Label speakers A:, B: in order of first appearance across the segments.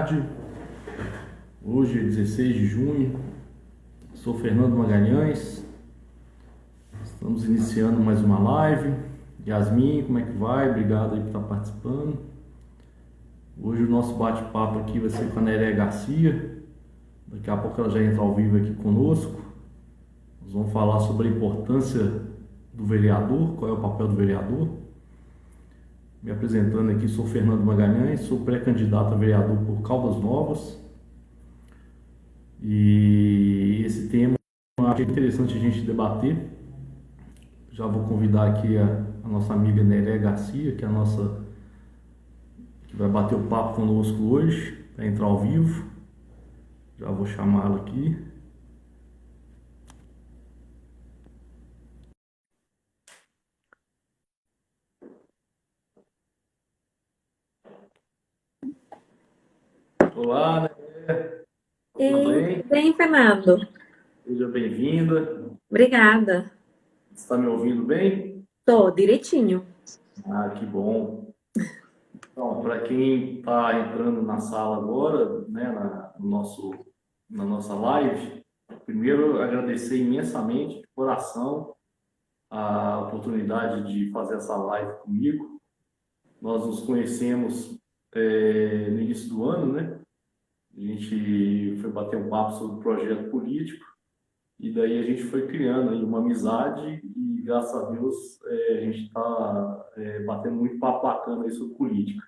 A: tarde. Hoje é 16 de junho. Sou Fernando Magalhães. Estamos iniciando mais uma live. Yasmin, como é que vai? Obrigado aí por estar participando. Hoje o nosso bate-papo aqui vai ser com a Nerea Garcia. Daqui a pouco ela já entra ao vivo aqui conosco. Nós vamos falar sobre a importância do vereador, qual é o papel do vereador. Me apresentando aqui, sou Fernando Magalhães, sou pré-candidato a vereador por Caldas Novas. E esse tema eu acho interessante a gente debater. Já vou convidar aqui a nossa amiga Nerea Garcia, que é a nossa que vai bater o papo conosco hoje, para entrar ao vivo. Já vou chamá-la aqui. Olá, Nerea. Tudo
B: E
A: bem?
B: bem, Fernando.
A: Seja bem-vinda.
B: Obrigada.
A: Está me ouvindo bem?
B: Tô direitinho.
A: Ah, que bom. Então, para quem está entrando na sala agora, né, na nossa live, primeiro agradecer imensamente, de coração, a oportunidade de fazer essa live comigo. Nós nos conhecemos no início do ano, né? A gente foi bater um papo sobre o projeto político e daí a gente foi criando aí uma amizade e, graças a Deus, a gente está batendo muito papo bacana aí sobre política.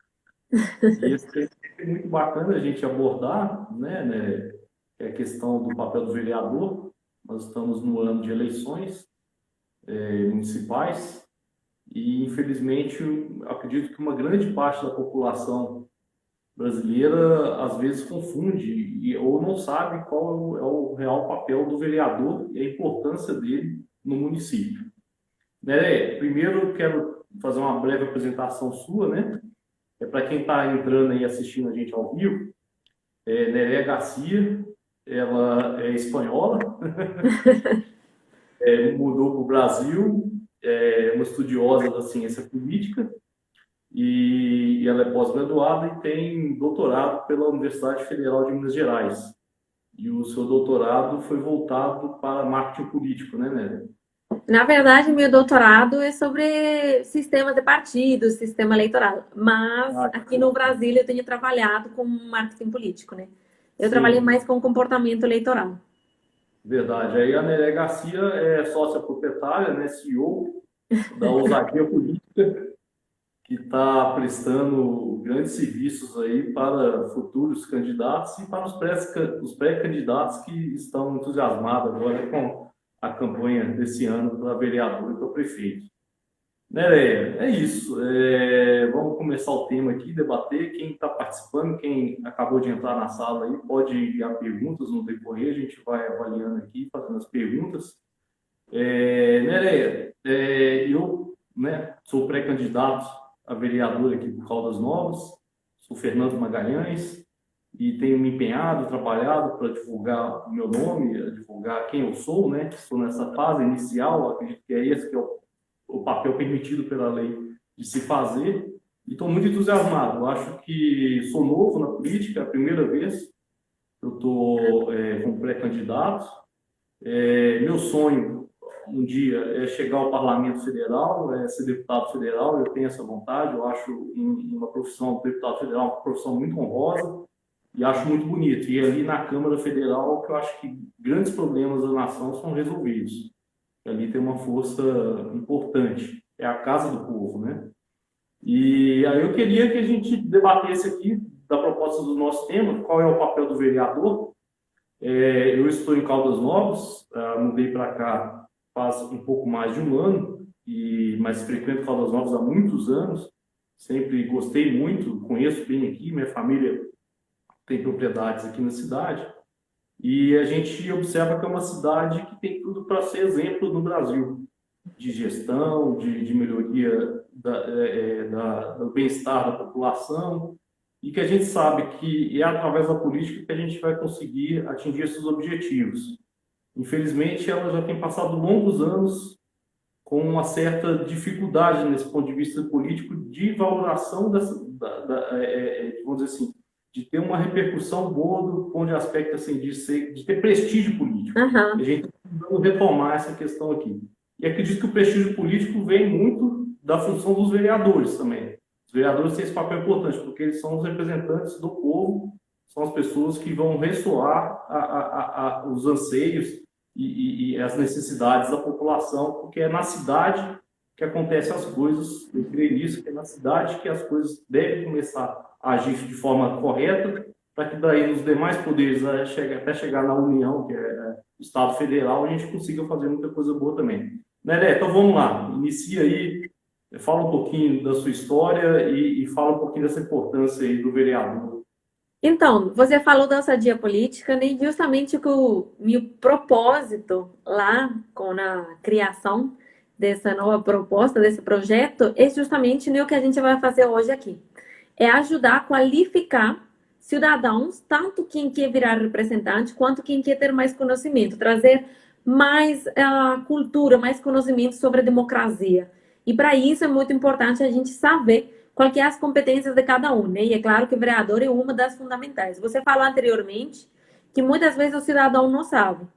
A: E esse tema é muito bacana a gente abordar, né, que é a questão do papel do vereador. Nós estamos no ano de eleições municipais e, infelizmente, eu acredito que uma grande parte da população brasileira às vezes confunde ou não sabe qual é o real papel do vereador e a importância dele no município. Né? Primeiro, eu quero fazer uma breve apresentação sua, né? Para quem está entrando aí assistindo a gente ao vivo, Nerea Garcia, ela é espanhola, mudou para o Brasil, é uma estudiosa da ciência política e ela é pós-graduada e tem doutorado pela Universidade Federal de Minas Gerais. E o seu doutorado foi voltado para marketing político, né, Nélia?
B: Na verdade, meu doutorado é sobre sistema de partidos, sistema eleitoral. Mas
A: Ah,
B: aqui no Brasil eu tenho trabalhado com marketing político, né? Eu trabalhei
A: sim,
B: mais com comportamento eleitoral.
A: verdade. Aí a Nerea Garcia é sócia proprietária, né, CEO da Ousadia Política, que está prestando grandes serviços aí para futuros candidatos e para os pré-candidatos que estão entusiasmados agora com a campanha desse ano para vereador e para prefeito. Nereia, é isso. Vamos começar o tema aqui, debater. Quem está participando, quem acabou de entrar na sala aí, pode enviar perguntas no decorrer, a gente vai avaliando aqui, fazendo as perguntas. Nereia, eu, né, sou pré-candidato a vereador aqui por Caldas Novas, sou Fernando Magalhães e tenho me empenhado, trabalhado para divulgar o meu nome, divulgar quem eu sou, né? Estou nessa fase inicial, acredito que é esse que é o papel permitido pela lei de se fazer e estou muito entusiasmado. Eu acho que sou novo na política, é a primeira vez que eu estou como pré-candidato. Meu sonho um dia é chegar ao Parlamento Federal, ser deputado federal, eu tenho essa vontade, eu acho uma profissão, deputado federal, uma profissão muito honrosa e acho muito bonito. E ali na Câmara Federal, que eu acho que grandes problemas da nação são resolvidos. Ali tem uma força importante, é a casa do povo, né? E aí eu queria que a gente debatesse aqui da proposta do nosso tema, qual é o papel do vereador. Eu estou em Caldas Novas, mudei para cá faz um pouco mais de um ano, mas frequento Caldas Novas há muitos anos, sempre gostei muito, conheço bem aqui, minha família tem propriedades aqui na cidade, e a gente observa que é uma cidade que tem tudo para ser exemplo no Brasil, de gestão, de melhoria do bem-estar da população, e que a gente sabe que é através da política que a gente vai conseguir atingir esses objetivos. Infelizmente, ela já tem passado longos anos com uma certa dificuldade nesse ponto de vista político de valoração vamos dizer assim, de ter uma repercussão boa do ponto de aspecto assim, de ter prestígio político.
B: Aham.
A: A gente está tentando retomar essa questão aqui. E acredito que o prestígio político vem muito da função dos vereadores também. Os vereadores têm esse papel importante, porque eles são os representantes do povo, são as pessoas que vão ressoar os anseios e as necessidades da população, porque é na cidade que acontecem as coisas, eu creio nisso, que é na cidade que as coisas devem começar a agir de forma correta, para que daí nos demais poderes, até chegar na União, que é o Estado Federal, a gente consiga fazer muita coisa boa também. Nelé, então vamos lá, inicia aí, fala um pouquinho da sua história e fala um pouquinho dessa importância aí do vereador.
B: Então, você falou da ousadia política, né? Justamente que o meu propósito lá com a criação dessa nova proposta, desse projeto, é justamente né, o que a gente vai fazer hoje aqui. É ajudar a qualificar cidadãos, tanto quem quer virar representante, quanto quem quer ter mais conhecimento, trazer mais cultura, mais conhecimento sobre a democracia. E para isso é muito importante a gente saber quais são as competências de cada um, né? E é claro que o vereador é uma das fundamentais. Você falou anteriormente que muitas vezes o cidadão não sabe,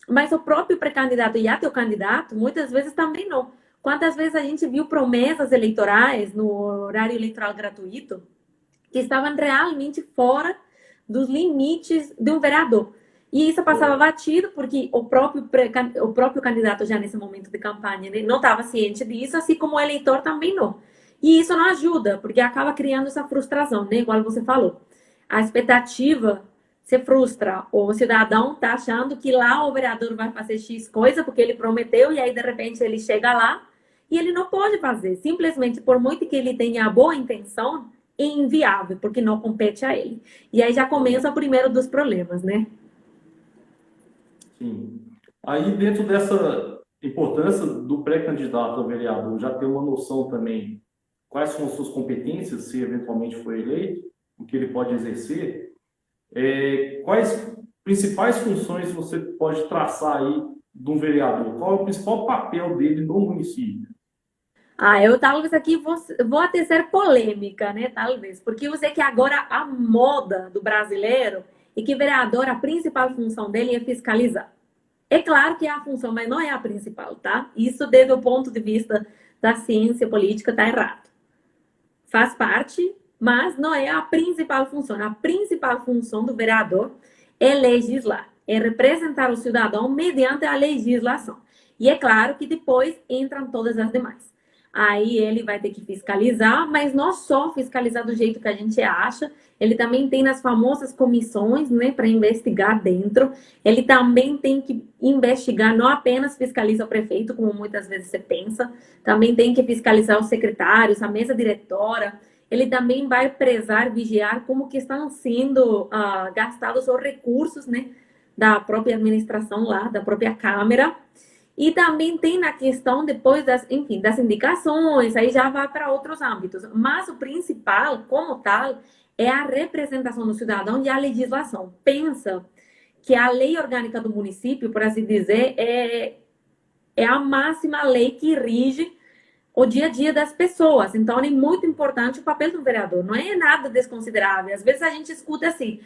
B: mas o próprio pré-candidato e até o candidato, muitas vezes também não. Quantas vezes a gente viu promessas eleitorais no horário eleitoral gratuito que estavam realmente fora dos limites de um vereador. E isso passava batido porque o próprio candidato já nesse momento de campanha né, não estava ciente disso, assim como o eleitor também não. E isso não ajuda, porque acaba criando essa frustração, né? Igual você falou. A expectativa se frustra. O cidadão está achando que lá o vereador vai fazer X coisa porque ele prometeu e aí de repente ele chega lá e ele não pode fazer. Simplesmente por muito que ele tenha a boa intenção, é inviável, porque não compete a ele. E aí já começa o primeiro dos problemas, né?
A: Sim. Aí, dentro dessa importância do pré-candidato a vereador, já ter uma noção também quais são as suas competências, se eventualmente for eleito, o que ele pode exercer, quais principais funções você pode traçar aí de um vereador? Qual é o principal papel dele no município?
B: Eu talvez aqui vou até ser polêmica, né? Talvez, porque eu sei que agora a moda do brasileiro é que vereador, a principal função dele é fiscalizar. É claro que é a função, mas não é a principal, tá? Isso, desde o ponto de vista da ciência política, tá errado. Faz parte, mas não é a principal função. A principal função do vereador é legislar, é representar o cidadão mediante a legislação. E é claro que depois entram todas as demais. Aí ele vai ter que fiscalizar, mas não só fiscalizar do jeito que a gente acha, ele também tem as famosas comissões, né, para investigar dentro. Ele também tem que investigar, não apenas fiscaliza o prefeito, como muitas vezes você pensa, também tem que fiscalizar os secretários, a mesa diretora. Ele também vai prezar, vigiar como que estão sendo gastados os recursos, né, da própria administração lá, da própria Câmara. E também tem na questão depois das, enfim, das indicações, aí já vai para outros âmbitos. Mas o principal, como tal, é a representação do cidadão e a legislação. Pensa que a lei orgânica do município, por assim dizer, é a máxima lei que rige o dia a dia das pessoas. Então, é muito importante o papel do vereador. Não é nada desconsiderável. Às vezes a gente escuta assim,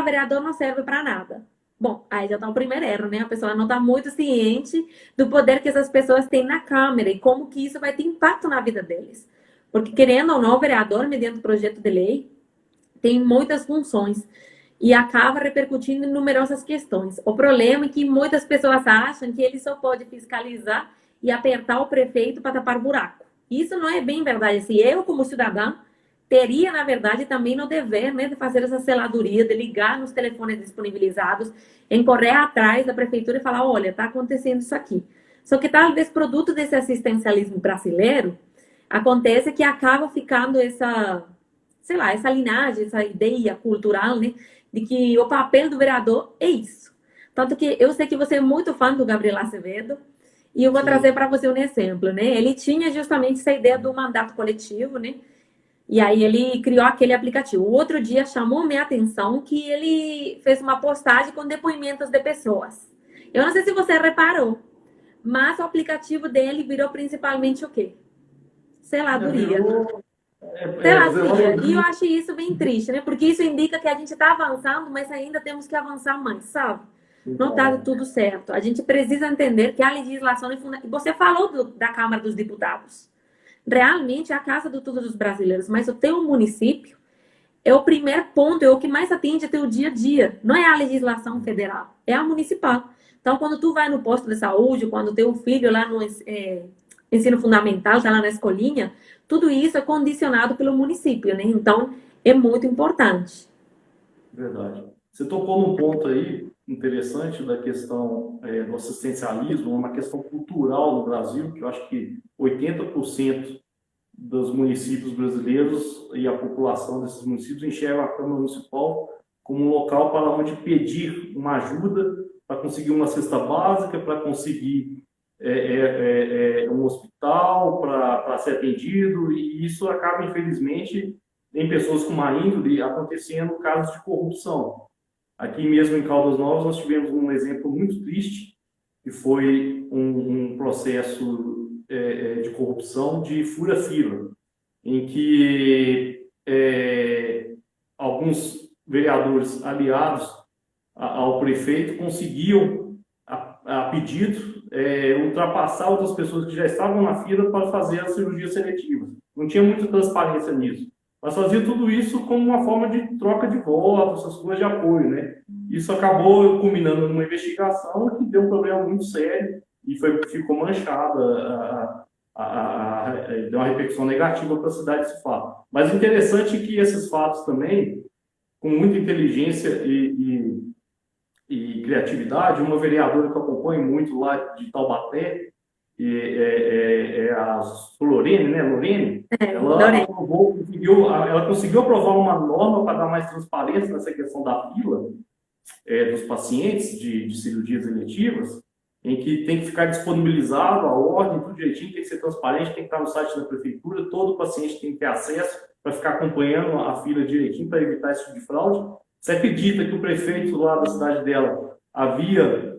B: vereador não serve para nada. Bom, aí já está o primeiro erro, né? A pessoa não está muito ciente do poder que essas pessoas têm na Câmara e como que isso vai ter impacto na vida deles. Porque, querendo ou não, o vereador, mediante o projeto de lei, tem muitas funções e acaba repercutindo em numerosas questões. O problema é que muitas pessoas acham que ele só pode fiscalizar e apertar o prefeito para tapar buraco. Isso não é bem verdade. Se eu, como cidadã, teria, na verdade, também no dever né, de fazer essa seladoria, de ligar nos telefones disponibilizados, em correr atrás da prefeitura e falar, olha, está acontecendo isso aqui. Só que talvez produto desse assistencialismo brasileiro, acontece que acaba ficando essa, sei lá, essa linhagem, essa ideia cultural, né, de que o papel do vereador é isso. Tanto que eu sei que você é muito fã do Gabriel Acevedo, e eu vou trazer para você um exemplo, né? Ele tinha justamente essa ideia do mandato coletivo, né? E aí ele criou aquele aplicativo. O outro dia chamou minha atenção que ele fez uma postagem com depoimentos de pessoas. Eu não sei se você reparou, mas o aplicativo dele virou principalmente o quê? Seladoria. Terapia. E eu acho isso bem triste, né? Porque isso indica que a gente está avançando, mas ainda temos que avançar mais, sabe? Não está
A: Então,
B: tudo certo. A gente precisa entender que a legislação é fundamental. Você falou da Câmara dos Deputados. Realmente é a casa de todos os brasileiros, mas o teu município é o primeiro ponto, é o que mais atende teu dia a dia. Não é a legislação federal, é a municipal. Então, quando tu vai no posto de saúde, quando teu filho lá no ensino fundamental, está lá na escolinha, tudo isso é condicionado pelo município, né? Então, é muito importante.
A: verdade. Você tocou num ponto aí interessante da questão do assistencialismo, uma questão cultural no Brasil, que eu acho que 80% dos municípios brasileiros e a população desses municípios enxerga a Câmara Municipal como um local para onde pedir uma ajuda para conseguir uma cesta básica, para conseguir um hospital, para ser atendido, e isso acaba, infelizmente, em pessoas com má índole, acontecendo casos de corrupção. Aqui mesmo em Caldas Novas, nós tivemos um exemplo muito triste, que foi um processo de corrupção de fura-fila, em que alguns vereadores aliados ao prefeito conseguiam, a pedido, ultrapassar outras pessoas que já estavam na fila para fazer as cirurgias seletivas. Não tinha muita transparência nisso. Mas fazia tudo isso como uma forma de troca de votos, essas coisas de apoio, né? Isso acabou culminando numa investigação que deu um problema muito sério e ficou manchada, deu uma repercussão negativa para a cidade esse fato. Mas interessante que esses fatos também, com muita inteligência e criatividade, uma vereadora que eu acompanho muito lá de Taubaté, a Lorene, né? Lorene, ela conseguiu aprovar uma norma para dar mais transparência nessa questão da fila dos pacientes de cirurgias eletivas, em que tem que ficar disponibilizado a ordem, tudo direitinho, tem que ser transparente, tem que estar no site da prefeitura, todo paciente tem que ter acesso para ficar acompanhando a fila direitinho para evitar esse tipo de fraude. Você acredita que o prefeito lá da cidade dela havia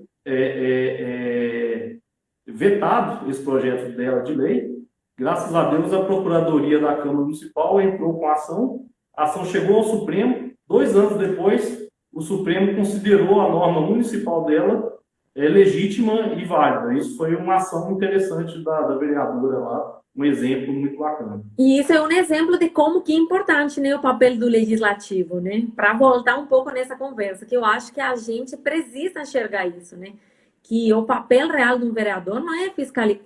A: vetado esse projeto dela de lei? Graças a Deus, a Procuradoria da Câmara Municipal entrou com a ação chegou ao Supremo, 2 anos depois, o Supremo considerou a norma municipal dela legítima e válida. Isso foi uma ação interessante da vereadora lá, um exemplo muito bacana.
B: E isso é um exemplo de como que é importante, né, o papel do legislativo, né? Para voltar um pouco nessa conversa, que eu acho que a gente precisa enxergar isso, né? Que o papel real de um vereador não é fiscalizar,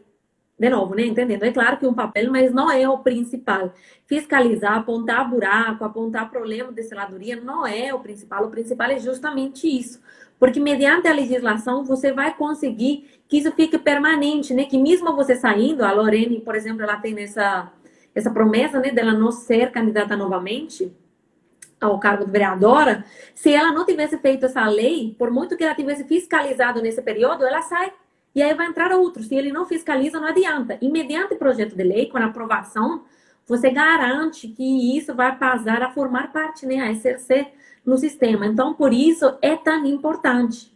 B: de novo, né? Entendendo? É claro que um papel, mas não é o principal. Fiscalizar, apontar buraco, apontar problema de zeladoria não é o principal é justamente isso. Porque mediante a legislação você vai conseguir que isso fique permanente, né? Que mesmo você saindo, a Lorene, por exemplo, ela tem essa promessa, né, dela não ser candidata novamente ao cargo de vereadora. Se ela não tivesse feito essa lei, por muito que ela tivesse fiscalizado nesse período, ela sai. E aí vai entrar outro. Se ele não fiscaliza, não adianta. E mediante projeto de lei, com a aprovação, você garante que isso vai passar a formar parte, né, a exercer no sistema. Então, por isso é tão importante.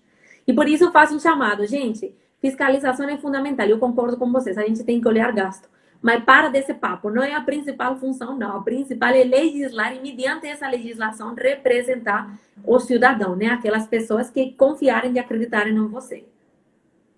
B: E por isso eu faço um chamado. Gente, fiscalização é fundamental. Eu concordo com vocês. A gente tem que olhar gasto. Mas para desse papo. Não é a principal função, não. A principal é legislar e, mediante essa legislação, representar o cidadão, né? Aquelas pessoas que confiarem e acreditarem em você.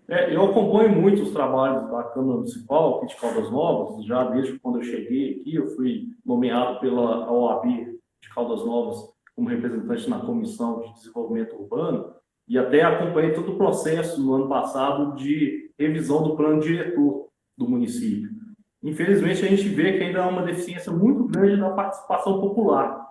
A: Eu acompanho muito os trabalhos da Câmara Municipal aqui de Caldas Novas, já desde quando eu cheguei aqui, eu fui nomeado pela OAB de Caldas Novas como representante na Comissão de Desenvolvimento Urbano, e até acompanhei todo o processo no ano passado de revisão do plano diretor do município. Infelizmente, a gente vê que ainda há uma deficiência muito grande da participação popular.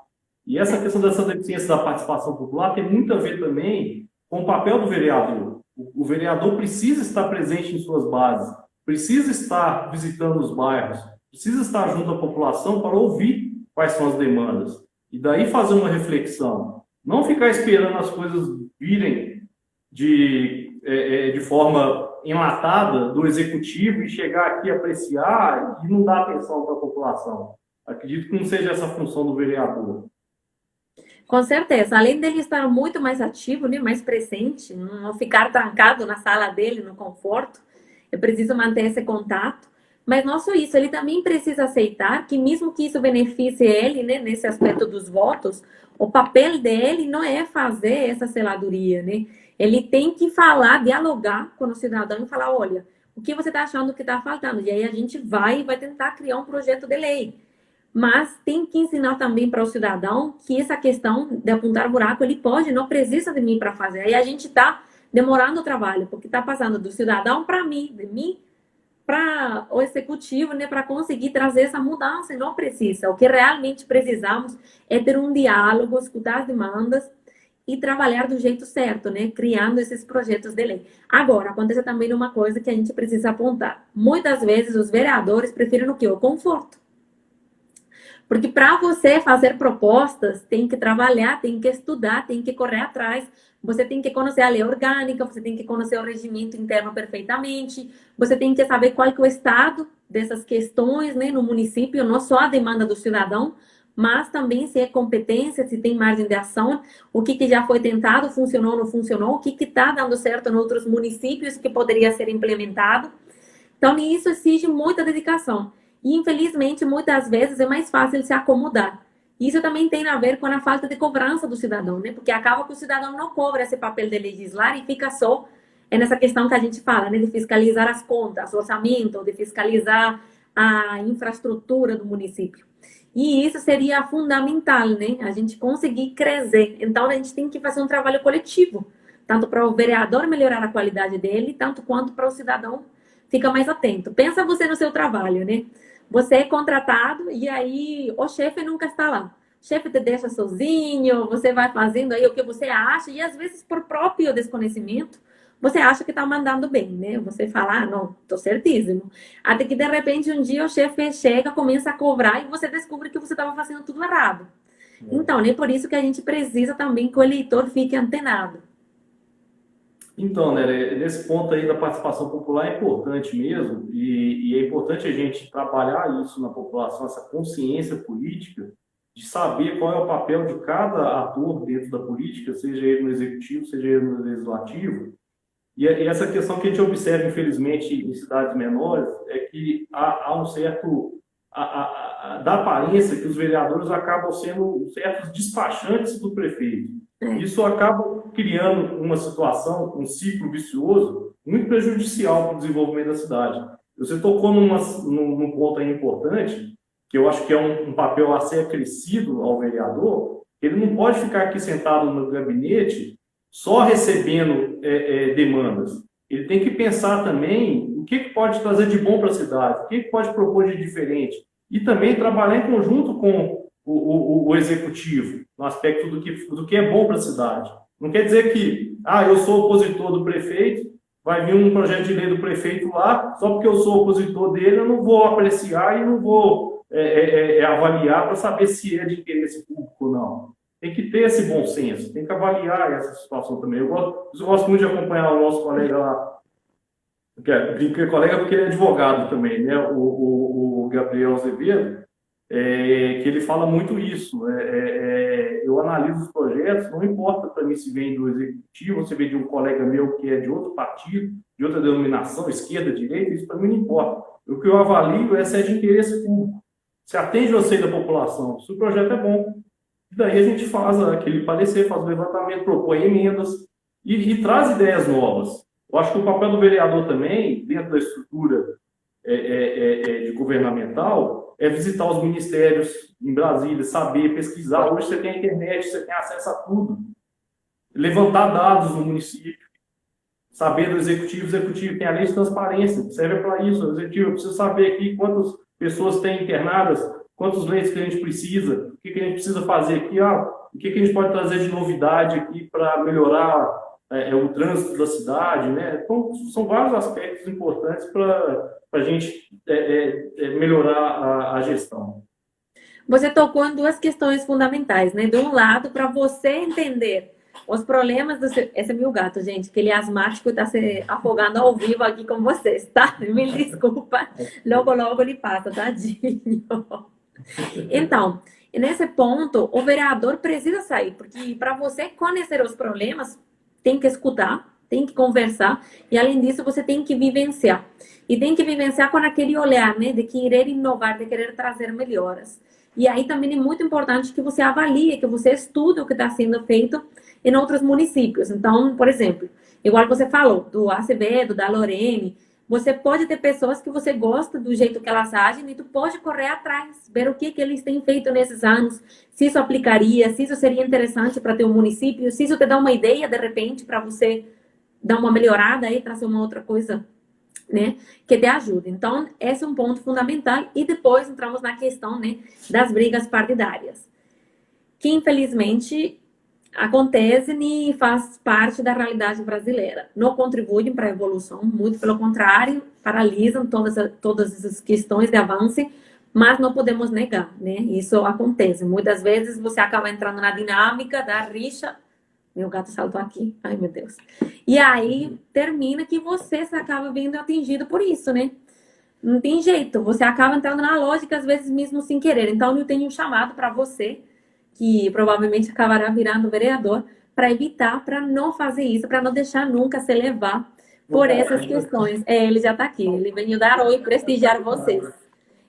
A: E essa questão dessa deficiência da participação popular tem muito a ver também com o papel do vereador. O vereador precisa estar presente em suas bases, precisa estar visitando os bairros, precisa estar junto à população para ouvir quais são as demandas. E daí fazer uma reflexão. Não ficar esperando as coisas virem de forma enlatada do executivo e chegar aqui apreciar e não dar atenção para a população. Acredito que não seja essa a função do vereador.
B: Com certeza. Além dele estar muito mais ativo, né, mais presente, não ficar trancado na sala dele, no conforto, é preciso manter esse contato. Mas não só isso, ele também precisa aceitar que mesmo que isso beneficie ele, né, nesse aspecto dos votos, o papel dele não é fazer essa seladoria, né? Ele tem que falar, dialogar com o cidadão e falar, olha, o que você está achando que está faltando? E aí a gente vai tentar criar um projeto de lei. Mas tem que ensinar também para o cidadão que essa questão de apontar buraco, ele pode, não precisa de mim para fazer. Aí a gente está demorando o trabalho, porque está passando do cidadão para mim, de mim para o executivo, né, para conseguir trazer essa mudança, e não precisa. O que realmente precisamos é ter um diálogo, escutar as demandas e trabalhar do jeito certo, né, criando esses projetos de lei. Agora, acontece também uma coisa que a gente precisa apontar. Muitas vezes os vereadores preferem o quê? O conforto. Porque para você fazer propostas, tem que trabalhar, tem que estudar, tem que correr atrás. Você tem que conhecer a lei orgânica, você tem que conhecer o regimento interno perfeitamente, você tem que saber qual que é o estado dessas questões, né, no município, não só a demanda do cidadão, mas também se é competência, se tem margem de ação, o que já foi tentado, funcionou, não funcionou, o que está dando certo em outros municípios que poderia ser implementado. Então, isso exige muita dedicação. E, infelizmente, muitas vezes é mais fácil se acomodar. Isso também tem a ver com a falta de cobrança do cidadão, né? Porque acaba que o cidadão não cobra esse papel de legislar e fica só nessa questão que a gente fala, né? De fiscalizar as contas, o orçamento, de fiscalizar a infraestrutura do município. E isso seria fundamental, né? A gente conseguir crescer. Então, a gente tem que fazer um trabalho coletivo, tanto para o vereador melhorar a qualidade dele, tanto quanto para o cidadão ficar mais atento. Pensa você no seu trabalho, né? Você é contratado e aí o chefe nunca está lá. O chefe te deixa sozinho, você vai fazendo aí o que você acha e às vezes por próprio desconhecimento, você acha que está mandando bem, né? Você fala, ah, não, tô certíssimo. Até que de repente um dia o chefe chega, começa a cobrar e você descobre que você estava fazendo tudo errado. Então, né? Por isso que a gente precisa também que o eleitor fique antenado.
A: Então, né, nesse ponto aí da participação popular é importante mesmo, e é importante a gente trabalhar isso na população, essa consciência política, de saber qual é o papel de cada ator dentro da política, seja ele no executivo, seja ele no legislativo. E essa questão que a gente observa, infelizmente, em cidades menores, é que há um certo, da aparência que os vereadores acabam sendo certos despachantes do prefeito. Isso acaba criando uma situação, um ciclo vicioso, muito prejudicial para o desenvolvimento da cidade. Você tocou num ponto aí importante, que eu acho que é um papel a ser acrescido ao vereador. Ele não pode ficar aqui sentado no gabinete só recebendo demandas. Ele tem que pensar também o que pode trazer de bom para a cidade, o que pode propor de diferente. E também trabalhar em conjunto com o executivo, no aspecto do que é bom para a cidade. Não quer dizer que, eu sou opositor do prefeito, vai vir um projeto de lei do prefeito lá, só porque eu sou opositor dele, eu não vou apreciar e não vou avaliar para saber se é de interesse público ou não. Tem que ter esse bom senso, tem que avaliar essa situação também. Eu gosto muito de acompanhar o nosso colega lá, que é colega porque ele é advogado também, né? O Gabriel Azevedo, que ele fala muito isso. Eu analiso os projetos, não importa para mim se vem do executivo, ou se vem de um colega meu que é de outro partido, de outra denominação, esquerda, direita, isso para mim não importa. O que eu avalio é se é de interesse público, se atende o anseio da população, se o projeto é bom. E daí a gente faz aquele parecer, faz o levantamento, propõe emendas e traz ideias novas. Eu acho que o papel do vereador também, dentro da estrutura de governamental, é visitar os ministérios em Brasília, saber, pesquisar. Hoje você tem a internet, você tem acesso a tudo. Levantar dados no município, saber do executivo. O executivo tem a lei de transparência, serve para isso. O executivo precisa saber aqui quantas pessoas tem internadas, quantos leitos que a gente precisa, o que a gente precisa fazer aqui, o que a gente pode trazer de novidade aqui para melhorar o trânsito da cidade, né? Então, são vários aspectos importantes para a gente melhorar a gestão.
B: Você tocou em duas questões fundamentais, né? De um lado, para você entender os problemas do seu... Esse é meu gato, gente, que ele é asmático e está se afogando ao vivo aqui com vocês, tá? Me desculpa. Logo, logo ele passa, tadinho. Então, nesse ponto, o vereador precisa sair, porque para você conhecer os problemas, tem que escutar, tem que conversar e, além disso, você tem que vivenciar. E tem que vivenciar com aquele olhar, né, de querer inovar, de querer trazer melhoras. E aí também é muito importante que você avalie, que você estude o que está sendo feito em outros municípios. Então, por exemplo, igual você falou, do Acevedo, da Lorene, você pode ter pessoas que você gosta do jeito que elas agem e tu pode correr atrás, ver o que eles têm feito nesses anos, se isso aplicaria, se isso seria interessante para teu município, se isso te dá uma ideia, de repente, para você dar uma melhorada e trazer uma outra coisa, né, que te ajude. Então, esse é um ponto fundamental. E depois entramos na questão, né, das brigas partidárias, que infelizmente acontece e faz parte da realidade brasileira. Não contribuem para a evolução, muito pelo contrário, paralisam todas essas questões de avanço, mas não podemos negar, né? Isso acontece. Muitas vezes você acaba entrando na dinâmica da rixa. Meu gato saltou aqui. Ai, meu Deus. E aí termina que você se acaba vendo atingido por isso, né? Não tem jeito. Você acaba entrando na lógica, às vezes mesmo sem querer. Então, eu tenho um chamado para você, que provavelmente acabará virando vereador, para evitar, para não fazer isso, para não deixar nunca se levar por essas questões. É, ele já está aqui. Ele veio dar oi, prestigiar vocês.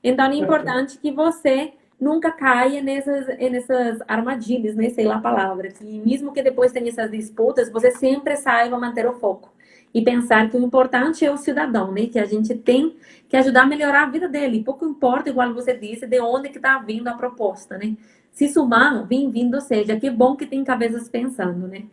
B: Então, é importante que você nunca caia nessas armadilhas, né? Sei lá a palavra. Que mesmo que depois tenha essas disputas, você sempre saiba manter o foco. E pensar que o importante é o cidadão, né? Que a gente tem que ajudar a melhorar a vida dele. Pouco importa, igual você disse, de onde que está vindo a proposta, né? Se sumar, bem-vindo seja. Que bom que tem cabeças pensando, né?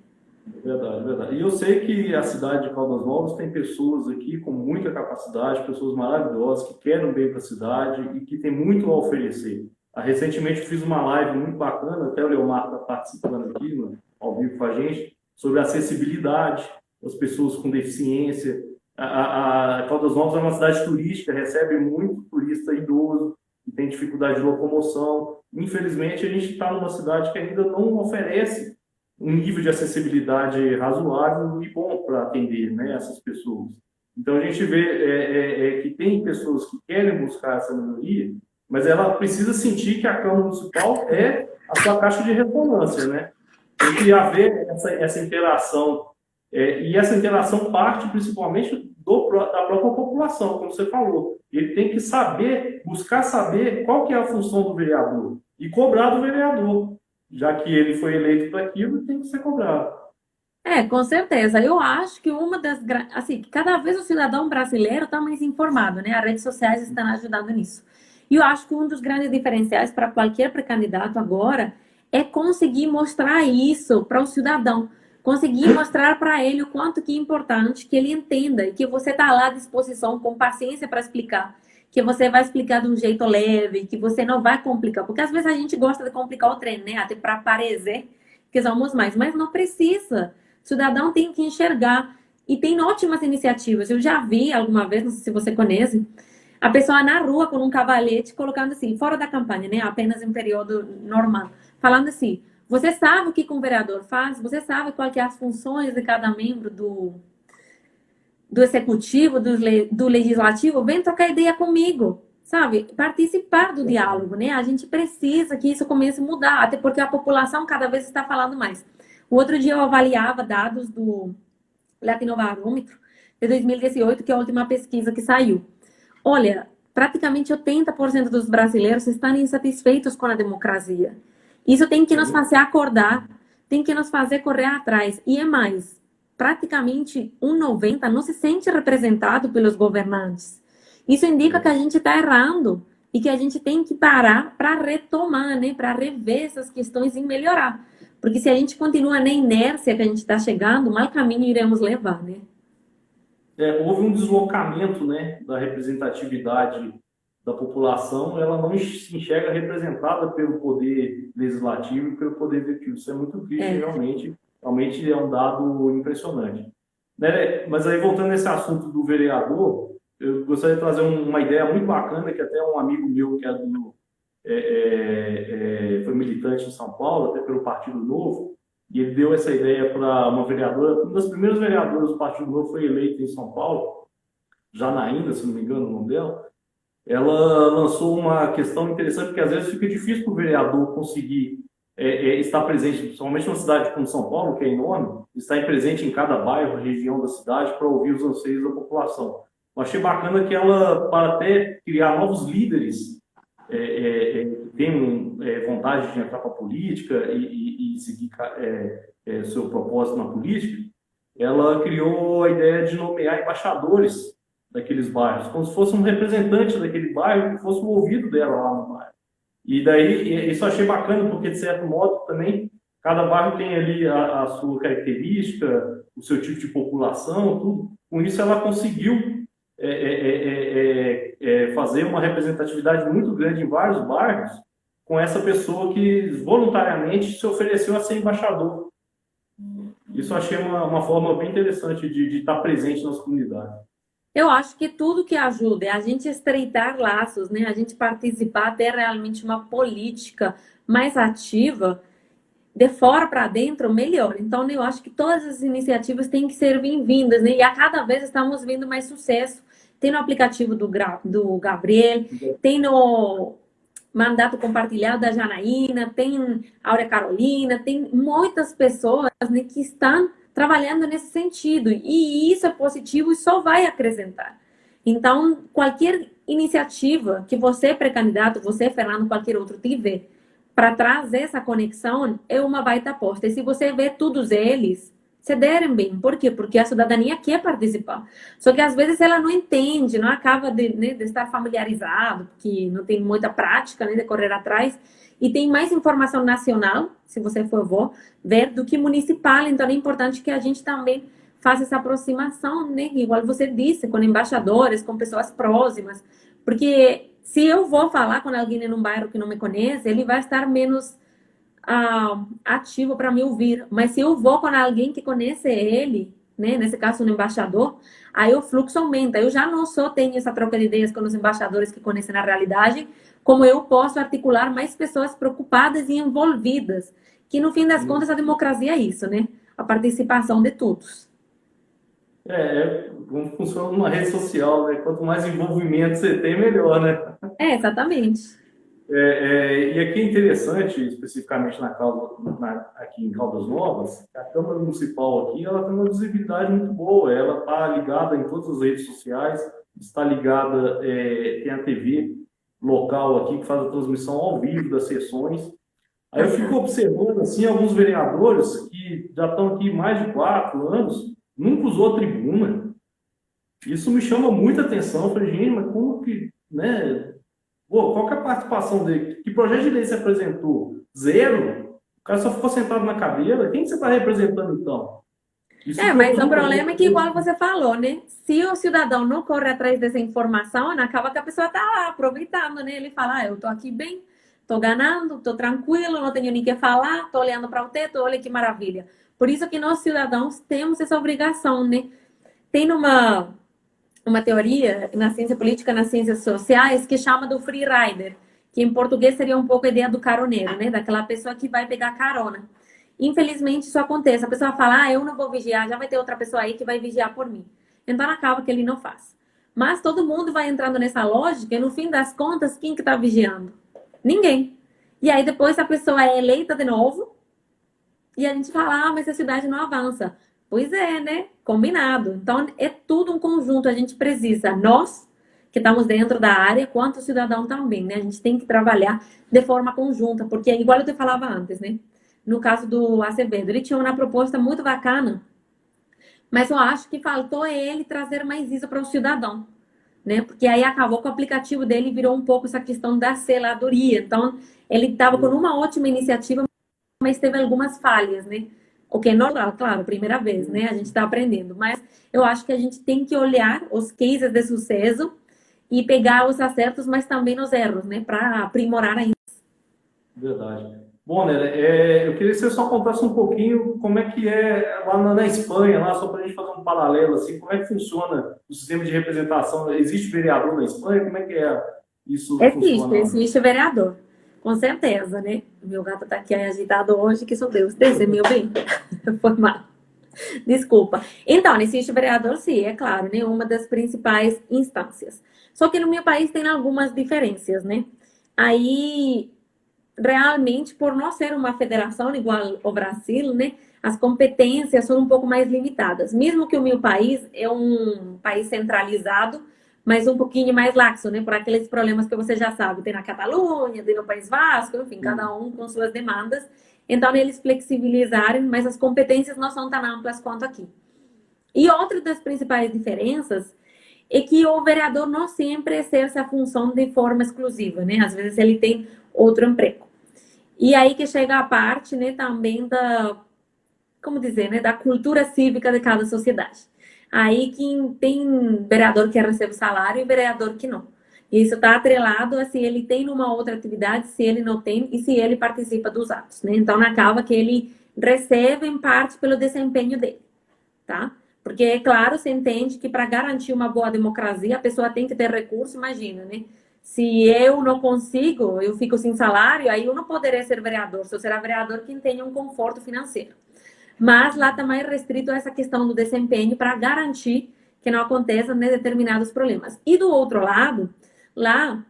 A: Verdade, verdade. E eu sei que a cidade de Caldas Novas tem pessoas aqui com muita capacidade, pessoas maravilhosas, que querem bem para a cidade e que tem muito a oferecer. Recentemente eu fiz uma live muito bacana, até o Leomar está participando aqui, ao vivo com a gente, sobre acessibilidade das pessoas com deficiência. A Caldas Novas é uma cidade turística, recebe muito turista idoso, que tem dificuldade de locomoção. Infelizmente, a gente está numa cidade que ainda não oferece um nível de acessibilidade razoável e bom para atender, né, essas pessoas. Então, a gente vê que tem pessoas que querem buscar essa melhoria, mas ela precisa sentir que a Câmara Municipal é a sua caixa de ressonância, né? Tem que haver essa interação, e essa interação parte principalmente da própria população, como você falou. Ele tem que saber, buscar saber qual que é a função do vereador e cobrar do vereador. Já que ele foi eleito para aquilo, tem que ser cobrado.
B: É, com certeza. Eu acho que uma das... Assim, cada vez o cidadão brasileiro está mais informado, né? As redes sociais estão ajudando nisso. E eu acho que um dos grandes diferenciais para qualquer pré-candidato agora é conseguir mostrar isso para o cidadão. Conseguir mostrar para ele o quanto que é importante que ele entenda e que você está lá à disposição, com paciência para explicar. Que você vai explicar de um jeito leve, que você não vai complicar. Porque às vezes a gente gosta de complicar o trem, né? Até para parecer que somos mais. Mas não precisa. O cidadão tem que enxergar. E tem ótimas iniciativas. Eu já vi alguma vez, não sei se você conhece, a pessoa na rua com um cavalete colocando assim, fora da campanha, né? Apenas em período normal. Falando assim, você sabe o que um vereador faz? Você sabe quais que é as funções de cada membro do executivo, do legislativo? Vem trocar ideia comigo, sabe? Participar do diálogo, né? A gente precisa que isso comece a mudar, até porque a população cada vez está falando mais. O outro dia eu avaliava dados do Latinobarômetro de 2018, que é a última pesquisa que saiu. Olha, praticamente 80% dos brasileiros estão insatisfeitos com a democracia. Isso tem que nos fazer acordar, tem que nos fazer correr atrás. E é mais, praticamente 90% não se sente representado pelos governantes. Isso indica que a gente está errando e que a gente tem que parar para retomar, né? Para rever essas questões e melhorar. Porque se a gente continua na inércia que a gente está chegando, mal caminho iremos levar, né?
A: Houve um deslocamento, né, da representatividade da população, ela não se enxerga representada pelo poder legislativo e pelo poder executivo. Isso é muito triste, realmente é um dado impressionante. Né? Mas aí, voltando nesse assunto do vereador, eu gostaria de trazer uma ideia muito bacana, que até um amigo meu que foi militante em São Paulo, até pelo Partido Novo, e ele deu essa ideia para uma vereadora, uma das primeiras vereadoras do Partido Novo foi eleita em São Paulo, Janaína, se não me engano o nome dela. Ela lançou uma questão interessante, porque às vezes fica difícil para o vereador conseguir está presente, principalmente numa cidade como São Paulo, que é enorme, está presente em cada bairro, região da cidade, para ouvir os anseios da população. Eu achei bacana que ela, para até criar novos líderes, que tenham vontade de entrar para a política e seguir seu propósito na política, ela criou a ideia de nomear embaixadores daqueles bairros, como se fosse um representante daquele bairro, que fosse o ouvido dela lá no bairro. E daí, isso eu achei bacana, porque, de certo modo, também, cada bairro tem ali a sua característica, o seu tipo de população, tudo. Com isso, ela conseguiu fazer uma representatividade muito grande em vários bairros, com essa pessoa que voluntariamente se ofereceu a ser embaixador. Isso eu achei uma forma bem interessante de estar presente nas comunidades.
B: Eu acho que tudo que ajuda é a gente estreitar laços, né? A gente participar, ter realmente uma política mais ativa, de fora para dentro, melhor. Então, eu acho que todas as iniciativas têm que ser bem-vindas, né? E a cada vez estamos vendo mais sucesso. Tem no aplicativo do Gabriel, tem no mandato compartilhado da Janaína, tem a Áurea Carolina, tem muitas pessoas, né, que estão trabalhando nesse sentido. E isso é positivo e só vai acrescentar. Então, qualquer iniciativa que você, pré-candidato, você, Fernando, qualquer outro, tiver para trazer essa conexão, é uma baita aposta. E se você vê todos eles se derem bem. Por quê? Porque a cidadania quer participar. Só que às vezes ela não entende, não acaba de estar familiarizado, porque não tem muita prática, né, de correr atrás. E tem mais informação nacional, se você for ver, do que municipal. Então é importante que a gente também faça essa aproximação, né? Igual você disse, com embaixadores, com pessoas próximas. Porque se eu vou falar com alguém em um bairro que não me conhece, ele vai estar menos ativo para me ouvir. Mas se eu vou com alguém que conhece ele, né, nesse caso um embaixador, aí o fluxo aumenta. Eu já não só tenho essa troca de ideias com os embaixadores que conhecem a realidade, como eu posso articular mais pessoas preocupadas e envolvidas, que no fim das contas a democracia é isso, né? A participação de todos.
A: Como funciona numa rede social, né? Quanto mais envolvimento você tem, melhor, né?
B: Exatamente.
A: E aqui é interessante, especificamente aqui em Caldas Novas, a Câmara Municipal aqui, ela tem uma visibilidade muito boa, ela está ligada em todas as redes sociais, está ligada, tem a TV local aqui que faz a transmissão ao vivo das sessões. Aí eu fico observando, assim, alguns vereadores que já estão aqui mais de 4 anos, nunca usou tribuna. Isso me chama muita atenção. Eu falei, gente, mas como que, né? Qual que é a participação dele? Que projeto de lei você apresentou? Zero? O cara só ficou sentado na cadeira? Quem que você está representando, então?
B: Mas o problema é que, igual você falou, né? Se o cidadão não corre atrás dessa informação, acaba que a pessoa está aproveitando, né? Ele fala, eu estou aqui bem, estou ganhando, estou tranquilo, não tenho nem que falar, estou olhando para o teto, olha que maravilha. Por isso que nós, cidadãos, temos essa obrigação, né? Tem uma teoria na ciência política, nas ciências sociais, que chama do free rider, que em português seria um pouco a ideia do caroneiro, né? Daquela pessoa que vai pegar carona. Infelizmente, isso acontece. A pessoa fala, eu não vou vigiar, já vai ter outra pessoa aí que vai vigiar por mim. Então, acaba que ele não faz. Mas todo mundo vai entrando nessa lógica e, no fim das contas, quem que está vigiando? Ninguém. E aí, depois, a pessoa é eleita de novo e a gente fala, mas a cidade não avança. Pois é, né? Combinado. Então, é tudo um conjunto. A gente precisa, nós, que estamos dentro da área, quanto o cidadão também, né? A gente tem que trabalhar de forma conjunta, porque é igual eu te falava antes, né? No caso do Azevedo, ele tinha uma proposta muito bacana, mas eu acho que faltou ele trazer mais isso para o cidadão, né? Porque aí acabou que o aplicativo dele virou um pouco essa questão da seladoria. Então, ele estava com uma ótima iniciativa, mas teve algumas falhas, né? O que é normal, claro, primeira vez, né? A gente está aprendendo. Mas eu acho que a gente tem que olhar os cases de sucesso e pegar os acertos, mas também os erros, né? Para aprimorar ainda.
A: Verdade. Bom, né, eu queria que você só contasse um pouquinho como é que é lá na Espanha, lá só para a gente fazer um paralelo, assim, como é que funciona o sistema de representação? Existe vereador na Espanha? Como é que isso funciona?
B: Existe vereador. Com certeza, né? Meu gato tá aqui agitado hoje, que sou Deus. Desce, meu bem. Foi mal. Desculpa. Então, existe vereador, sim, é claro, né? Uma das principais instâncias. Só que no meu país tem algumas diferenças, né? Aí, realmente, por não ser uma federação igual ao Brasil, né, as competências são um pouco mais limitadas. Mesmo que o meu país é um país centralizado, mas um pouquinho mais laxo, né, por aqueles problemas que você já sabe, tem na Catalunha, tem no País Vasco, enfim, cada um com suas demandas. Então, eles flexibilizaram, mas as competências não são tão amplas quanto aqui. E outra das principais diferenças é que o vereador não sempre exerce a função de forma exclusiva, né? Às vezes ele tem outro emprego. E aí que chega a parte, né, também da, como dizer, né, da cultura cívica de cada sociedade. Aí que tem vereador que recebe salário e vereador que não. E isso está atrelado a se ele tem uma outra atividade, se ele não tem e se ele participa dos atos, né? Então acaba que ele recebe em parte pelo desempenho dele, tá? Porque, é claro, você entende que para garantir uma boa democracia, a pessoa tem que ter recurso, imagina, né? Se eu não consigo, eu fico sem salário, aí eu não poderia ser vereador. Se eu será vereador, quem tenha um conforto financeiro. Mas lá está mais restrito a essa questão do desempenho para garantir que não aconteçam, né, determinados problemas. E do outro lado, lá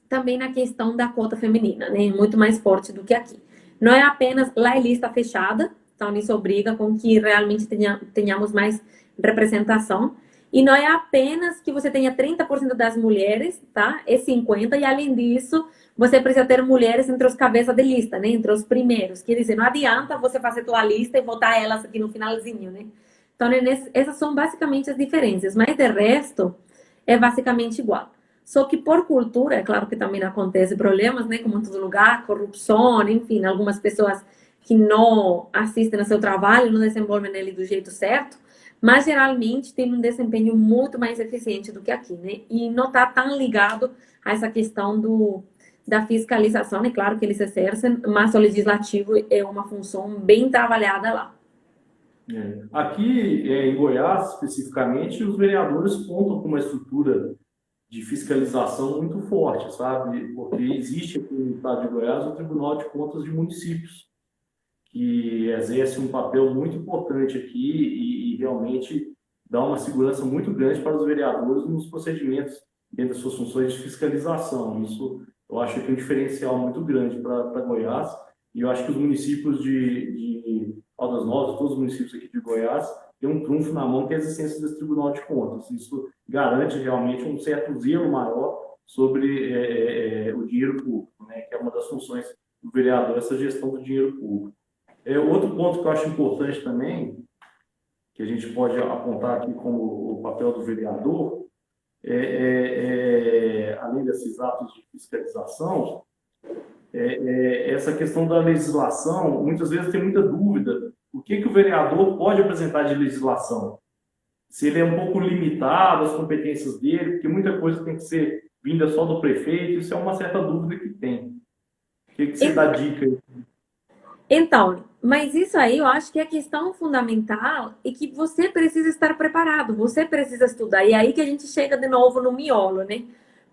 B: também na questão da cota feminina, né? Muito mais forte do que aqui. Não é apenas lá é lista fechada, então isso obriga com que realmente tenhamos mais representação. E não é apenas que você tenha 30% das mulheres, tá? É 50%, e além disso, você precisa ter mulheres entre os cabeças de lista, né? Entre os primeiros. Quer dizer, não adianta você fazer tua lista e botar elas aqui no finalzinho, né? Então, essas são basicamente as diferenças, mas de resto, é basicamente igual. Só que por cultura, é claro que também acontece problemas, né? Como em todo lugar, corrupção, enfim, algumas pessoas que não assistem ao seu trabalho, não desenvolvem ele do jeito certo, mas geralmente tem um desempenho muito mais eficiente do que aqui, né? E não está tão ligado a essa questão da fiscalização, é claro que eles exercem, mas o legislativo é uma função bem trabalhada lá.
A: Aqui em Goiás, especificamente, os vereadores contam com uma estrutura de fiscalização muito forte, sabe? Porque existe aqui no estado de Goiás o Tribunal de Contas de Municípios, que exerce um papel muito importante aqui e realmente dá uma segurança muito grande para os vereadores nos procedimentos dentro das suas funções de fiscalização. Isso eu acho que é um diferencial muito grande para Goiás, e eu acho que os municípios de Caldas Novas, todos os municípios aqui de Goiás, têm um trunfo na mão que é a existência desse Tribunal de Contas. Isso garante realmente um certo zelo maior sobre o dinheiro público, né, que é uma das funções do vereador, essa gestão do dinheiro público. Outro ponto que eu acho importante também, que a gente pode apontar aqui como o papel do vereador, além desses atos de fiscalização, essa questão da legislação. Muitas vezes tem muita dúvida o que o vereador pode apresentar de legislação. Se ele é um pouco limitado, as competências dele, porque muita coisa tem que ser vinda só do prefeito, isso é uma certa dúvida que tem. O que você dá dica aí?
B: Então, mas isso aí eu acho que a questão fundamental é que você precisa estar preparado, você precisa estudar. E aí que a gente chega de novo no miolo, né?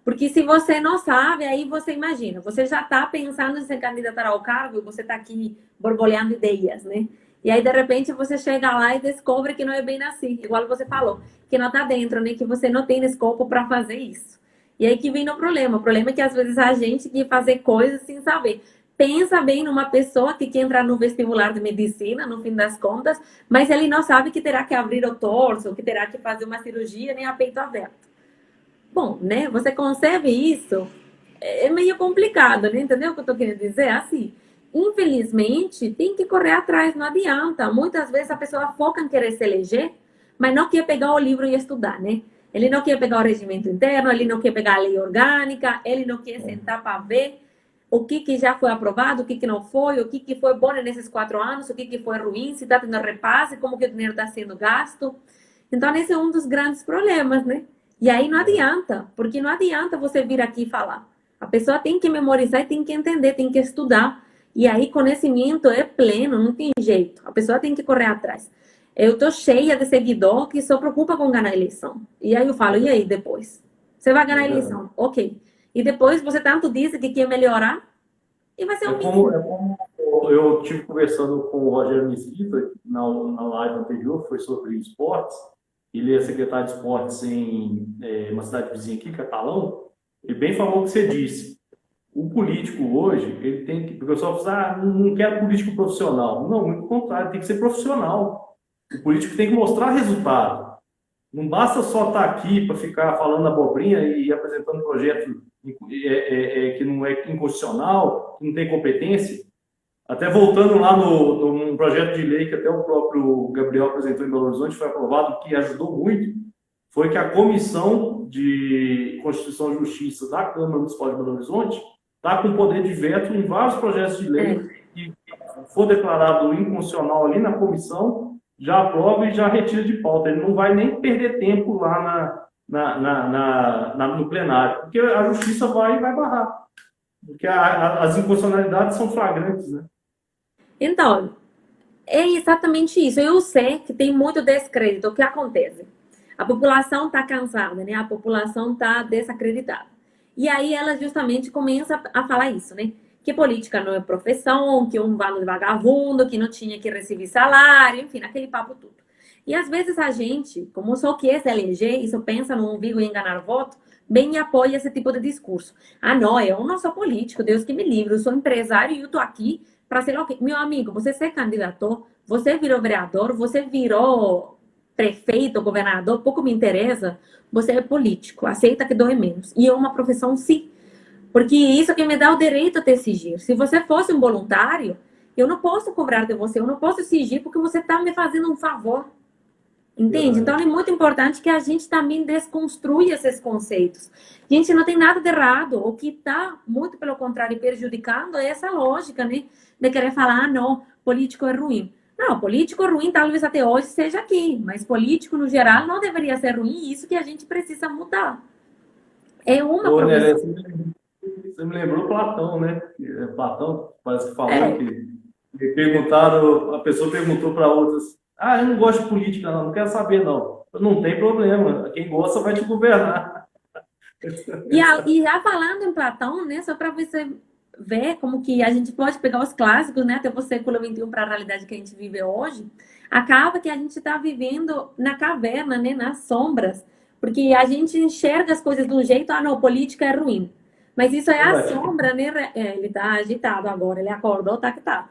B: Porque se você não sabe, aí você imagina, você já está pensando em se candidatar ao cargo e você está aqui borbulhando ideias, né? E aí, de repente, você chega lá e descobre que não é bem assim, igual você falou, que não está dentro, né? Que você não tem escopo para fazer isso. E aí que vem o problema. O problema é que às vezes a gente quer fazer coisas sem saber. Pensa bem numa pessoa que quer entrar no vestibular de medicina, no fim das contas, mas ele não sabe que terá que abrir o torso, que terá que fazer uma cirurgia nem a peito aberto. Bom, né? Você concebe isso? É meio complicado, né? Entendeu o que eu tô querendo dizer? Assim, infelizmente, tem que correr atrás, não adianta. Muitas vezes a pessoa foca em querer se eleger, mas não quer pegar o livro e estudar, né? Ele não quer pegar o regimento interno, ele não quer pegar a lei orgânica, ele não quer sentar para ver o que já foi aprovado, o que não foi, o que foi bom nesses 4 anos, o que foi ruim, se está tendo repasse, como que o dinheiro está sendo gasto. Então, esse é um dos grandes problemas, né? E aí não adianta, porque não adianta você vir aqui falar. A pessoa tem que memorizar e tem que entender, tem que estudar. E aí conhecimento é pleno, não tem jeito. A pessoa tem que correr atrás. Eu tô cheia de seguidor que só preocupa com ganhar a eleição. E aí eu falo, e aí depois? Você vai ganhar a eleição, ok. E depois você tanto diz que quer melhorar e vai ser o mesmo.
A: Como eu tive conversando com o Rogério Mesquita na live anterior, foi sobre esportes. Ele é secretário de esportes em uma cidade vizinha aqui, Catalão. Ele bem falou o que você disse. O político hoje, ele tem que... Porque o pessoal fala, não quero político profissional. Não, muito contrário, tem que ser profissional. O político tem que mostrar resultado. Não basta só estar aqui para ficar falando abobrinha e apresentando projeto que não é inconstitucional, que não tem competência. Até voltando lá num projeto de lei que até o próprio Gabriel apresentou em Belo Horizonte, foi aprovado, que ajudou muito, foi que a Comissão de Constituição e Justiça da Câmara Municipal de Belo Horizonte está com poder de veto em vários projetos de lei que for declarado inconstitucional ali na comissão, já aprova e já retira de pauta. Ele não vai nem perder tempo lá no plenário, porque a justiça vai barrar. Porque as inconstitucionalidades são flagrantes, né?
B: Então, é exatamente isso. Eu sei que tem muito descrédito. O que acontece? A população está cansada, né? A população está desacreditada. E aí ela justamente começa a falar isso, né? Que política não é profissão, que um bando de vagabundo, que não tinha que receber salário, enfim, aquele papo tudo. E às vezes a gente, como só quer se eleger e só pensa no umbigo e enganar voto, bem apoia esse tipo de discurso. Ah, não, eu não sou político, Deus que me livre, eu sou empresário e eu tô aqui para ser o quê? Meu amigo, você se candidatou, você virou vereador, você virou prefeito, governador, pouco me interessa, você é político, aceita que dói menos. E é uma profissão, sim. Porque isso que me dá o direito a te exigir. Se você fosse um voluntário, eu não posso cobrar de você, eu não posso exigir porque você está me fazendo um favor. Entende? Então é muito importante que a gente também desconstrua esses conceitos. Gente, não tem nada de errado. O que está, muito pelo contrário, prejudicando é essa lógica, né? De querer falar, ah, não, político é ruim. Não, político ruim talvez até hoje seja aqui, mas político no geral não deveria ser ruim, isso que a gente precisa mudar. É uma profissão.
A: Você me lembrou Platão, né? Platão parece que falou que perguntaram, a pessoa perguntou para outras, eu não gosto de política, não quero saber, não. Não tem problema, quem gosta vai te governar.
B: E já falando em Platão, né? Só para você ver como que a gente pode pegar os clássicos, né? Até o século XXI para a realidade que a gente vive hoje. Acaba que a gente está vivendo na caverna, né? Nas sombras. Porque a gente enxerga as coisas de um jeito, não, política é ruim. Mas isso é a sombra, né? Ele está agitado agora, ele acordou, tá que tá.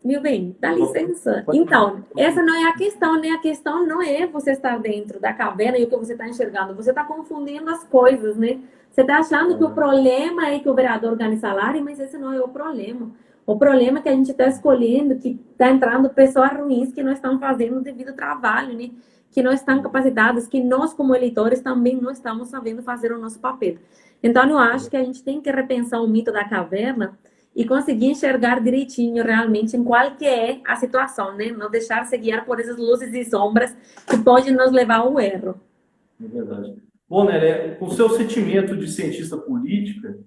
B: Meu bem, dá licença. Então, essa não é a questão, né? A questão não é você estar dentro da caverna e o que você está enxergando. Você está confundindo as coisas, né? Você está achando que o problema é que o vereador ganhe salário, mas esse não é o problema. O problema é que a gente está escolhendo, que está entrando pessoas ruins que não estão fazendo o devido trabalho, né? Que não estão capacitadas, que nós, como eleitores, também não estamos sabendo fazer o nosso papel. Então, eu acho que a gente tem que repensar o mito da caverna e conseguir enxergar direitinho realmente em qual que é a situação, né? Não deixar se guiar por essas luzes e sombras que podem nos levar ao erro.
A: É verdade. Bom, Nelé, com o seu sentimento de cientista política,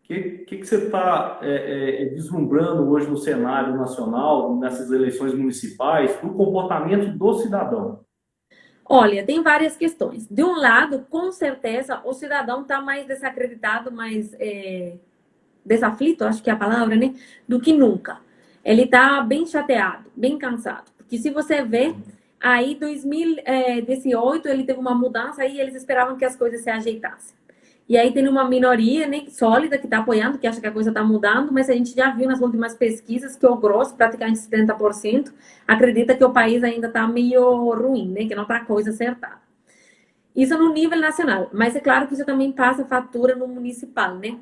A: o que você está vislumbrando hoje no cenário nacional, nessas eleições municipais, do comportamento do cidadão?
B: Olha, tem várias questões. De um lado, com certeza, o cidadão está mais desacreditado, mais desaflito, acho que é a palavra, né? Do que nunca. Ele está bem chateado, bem cansado. Porque se você vê, aí 2018 ele teve uma mudança e eles esperavam que as coisas se ajeitassem. E aí tem uma minoria, né, sólida que está apoiando, que acha que a coisa está mudando, mas a gente já viu nas últimas pesquisas que o grosso, praticamente 70%, acredita que o país ainda está meio ruim, né, que não está a coisa acertada. Isso no nível nacional, mas é claro que isso também passa fatura no municipal, né?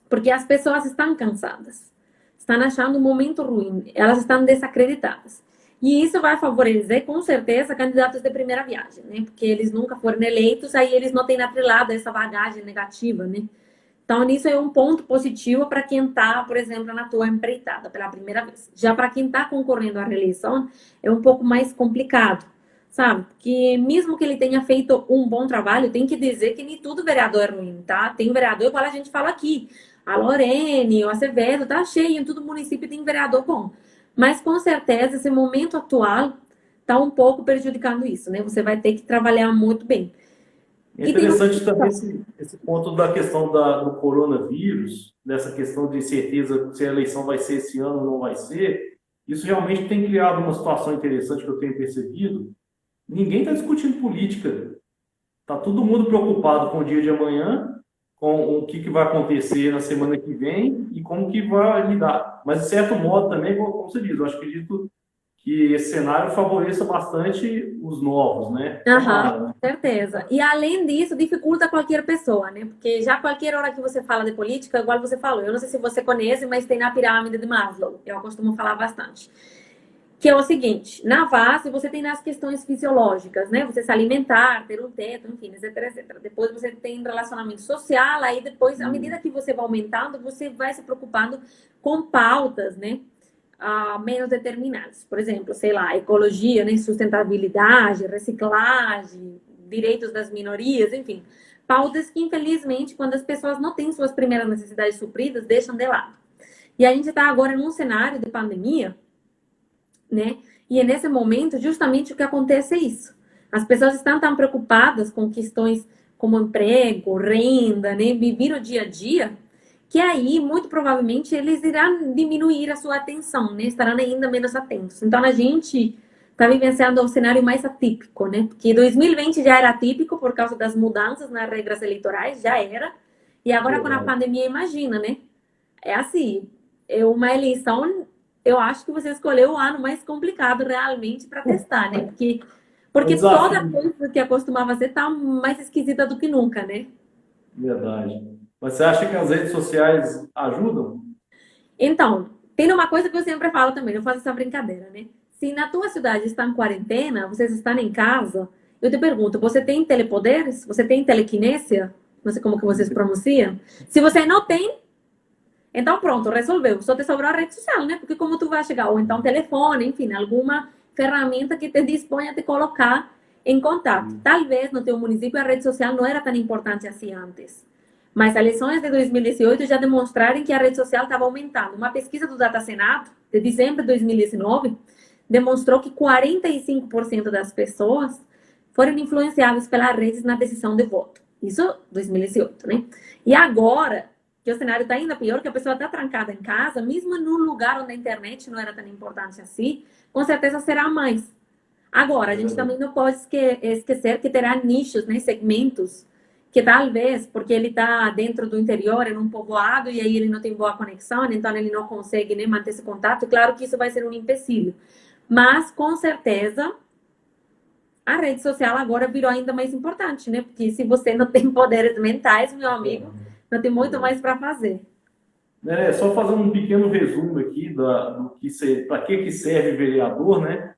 B: Porque as pessoas estão cansadas, estão achando um momento ruim, elas estão desacreditadas. E isso vai favorecer, com certeza, candidatos de primeira viagem, né? Porque eles nunca foram eleitos, aí eles não têm atrelado essa bagagem negativa, né? Então, nisso é um ponto positivo para quem está, por exemplo, na tua empreitada pela primeira vez. Já para quem está concorrendo à reeleição, é um pouco mais complicado, sabe? Porque mesmo que ele tenha feito um bom trabalho, tem que dizer que nem tudo vereador é ruim, tá? Tem vereador, igual a gente fala aqui, a Lorene, o Acevedo, tá cheio, em todo município tem vereador bom. Mas, com certeza, esse momento atual está um pouco prejudicando isso, né? Você vai ter que trabalhar muito bem.
A: É interessante também esse ponto da questão do coronavírus, dessa questão de incerteza se a eleição vai ser esse ano ou não vai ser. Isso realmente tem criado uma situação interessante que eu tenho percebido. Ninguém está discutindo política. Está todo mundo preocupado com o dia de amanhã com o que vai acontecer na semana que vem e como que vai lidar. Mas, de certo modo, também, como você diz, eu acredito que esse cenário favoreça bastante os novos, né?
B: Aham, certeza. E além disso, dificulta qualquer pessoa, né? Porque já qualquer hora que você fala de política, igual você falou, eu não sei se você conhece, mas tem na pirâmide de Maslow, eu costumo falar bastante. Que é o seguinte, na base você tem as questões fisiológicas, né? Você se alimentar, ter um teto, enfim, etc, etc. Depois você tem relacionamento social, aí depois, à medida que você vai aumentando, você vai se preocupando com pautas, né? Menos determinadas. Por exemplo, sei lá, ecologia, né? Sustentabilidade, reciclagem, direitos das minorias, enfim. Pautas que, infelizmente, quando as pessoas não têm suas primeiras necessidades supridas, deixam de lado. E a gente está agora num cenário de pandemia, né? E é nesse momento justamente o que acontece é isso. As pessoas estão tão preocupadas com questões como emprego, renda, né? Viver o dia a dia, que aí, muito provavelmente, eles irão diminuir a sua atenção, né? Estarão ainda menos atentos. Então, a gente está vivenciando um cenário mais atípico, né? Porque 2020 já era atípico por causa das mudanças nas regras eleitorais, já era. E agora, com a pandemia, imagina, né? É assim, é uma eleição, eu acho que você escolheu o ano mais complicado realmente para testar, né? Porque toda coisa que costumava ser tá mais esquisita do que nunca, né?
A: Verdade. Mas você acha que as redes sociais ajudam?
B: Então, tem uma coisa que eu sempre falo também, eu faço essa brincadeira, né? Se na tua cidade está em quarentena, vocês estão em casa, eu te pergunto, você tem telepoderes? Você tem telequinésia? Não sei como que vocês pronunciam. Se você não tem, então pronto, resolveu. Só te sobrou a rede social, né? Porque como tu vai chegar? Ou então telefone, enfim, alguma ferramenta que te disponha a te colocar em contato. Talvez no teu município a rede social não era tão importante assim antes. Mas as eleições de 2018 já demonstraram que a rede social estava aumentando. Uma pesquisa do Data Senado, de dezembro de 2019, demonstrou que 45% das pessoas foram influenciadas pelas redes na decisão de voto. Isso 2018, né? E agora, que o cenário está ainda pior, que a pessoa está trancada em casa, mesmo num lugar onde a internet não era tão importante assim, com certeza será mais. Agora, a gente também não pode esquecer que terá nichos, né, segmentos, que talvez, porque ele está dentro do interior, em um povoado, e aí ele não tem boa conexão, então ele não consegue, né, manter esse contato. Claro que isso vai ser um empecilho. Mas, com certeza, a rede social agora virou ainda mais importante, né? Porque se você não tem poderes mentais, meu amigo, não tem muito mais para fazer.
A: Só fazendo um pequeno resumo aqui do que para que serve vereador, né?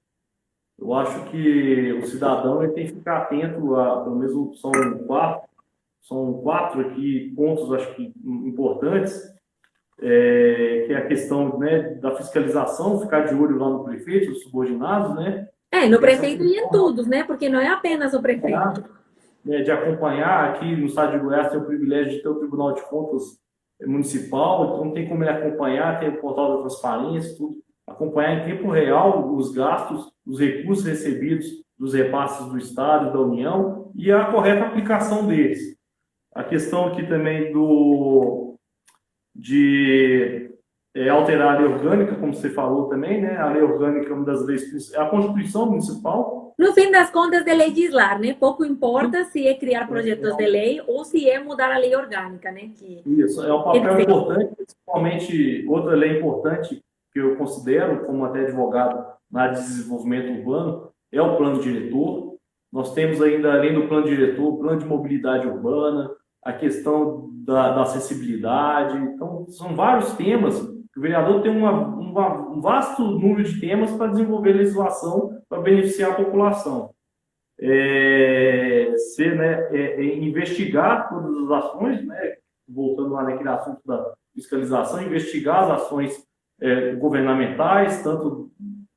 A: Eu acho que o cidadão ele tem que ficar atento a, pelo menos são quatro aqui pontos, acho que importantes, que é a questão, né, da fiscalização, ficar de olho lá no prefeito, os subordinados, né?
B: No prefeito e em todos, né? Porque não é apenas o prefeito.
A: De acompanhar, aqui no estado de Goiás tem o privilégio de ter o Tribunal de Contas Municipal, então tem como ele acompanhar, tem o portal da transparência, tudo, acompanhar em tempo real os gastos, os recursos recebidos dos repasses do Estado e da União e a correta aplicação deles. A questão aqui também de alterar a lei orgânica, como você falou também, né? A lei orgânica é uma das leis, a Constituição Municipal.
B: No fim das contas, de legislar, né? Pouco importa se é criar projetos de lei ou se é mudar a lei orgânica, né?
A: Isso, é um papel importante, principalmente outra lei importante que eu considero, como até advogado na área de desenvolvimento urbano, é o plano diretor. Nós temos ainda, além do plano diretor, o plano de mobilidade urbana, a questão da acessibilidade. Então, são vários temas. O vereador tem um vasto número de temas para desenvolver legislação para beneficiar a população. Investigar todas as ações, né? Voltando lá naquele assunto da fiscalização, investigar as ações governamentais, tanto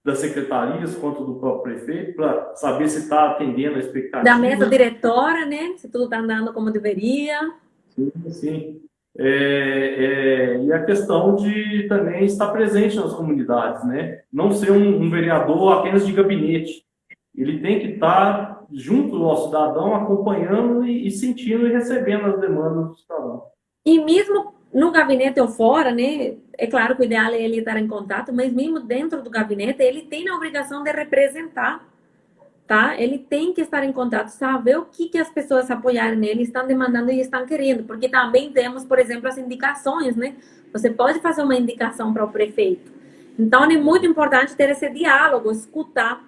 A: das secretarias quanto do próprio prefeito, para saber se está atendendo a expectativa.
B: Da mesa diretora, né? Se tudo está andando como deveria.
A: Sim, sim. E a questão de também estar presente nas comunidades, né? Não ser um vereador apenas de gabinete. Ele tem que estar junto ao cidadão, acompanhando e sentindo e recebendo as demandas do cidadão.
B: E mesmo no gabinete ou fora, né? É claro que o ideal é ele estar em contato, mas mesmo dentro do gabinete, ele tem a obrigação de representar tá? Ele tem que estar em contato, saber o que as pessoas apoiarem nele estão demandando e estão querendo, porque também temos, por exemplo, as indicações, né? Você pode fazer uma indicação para o prefeito. Então, é muito importante ter esse diálogo, escutar,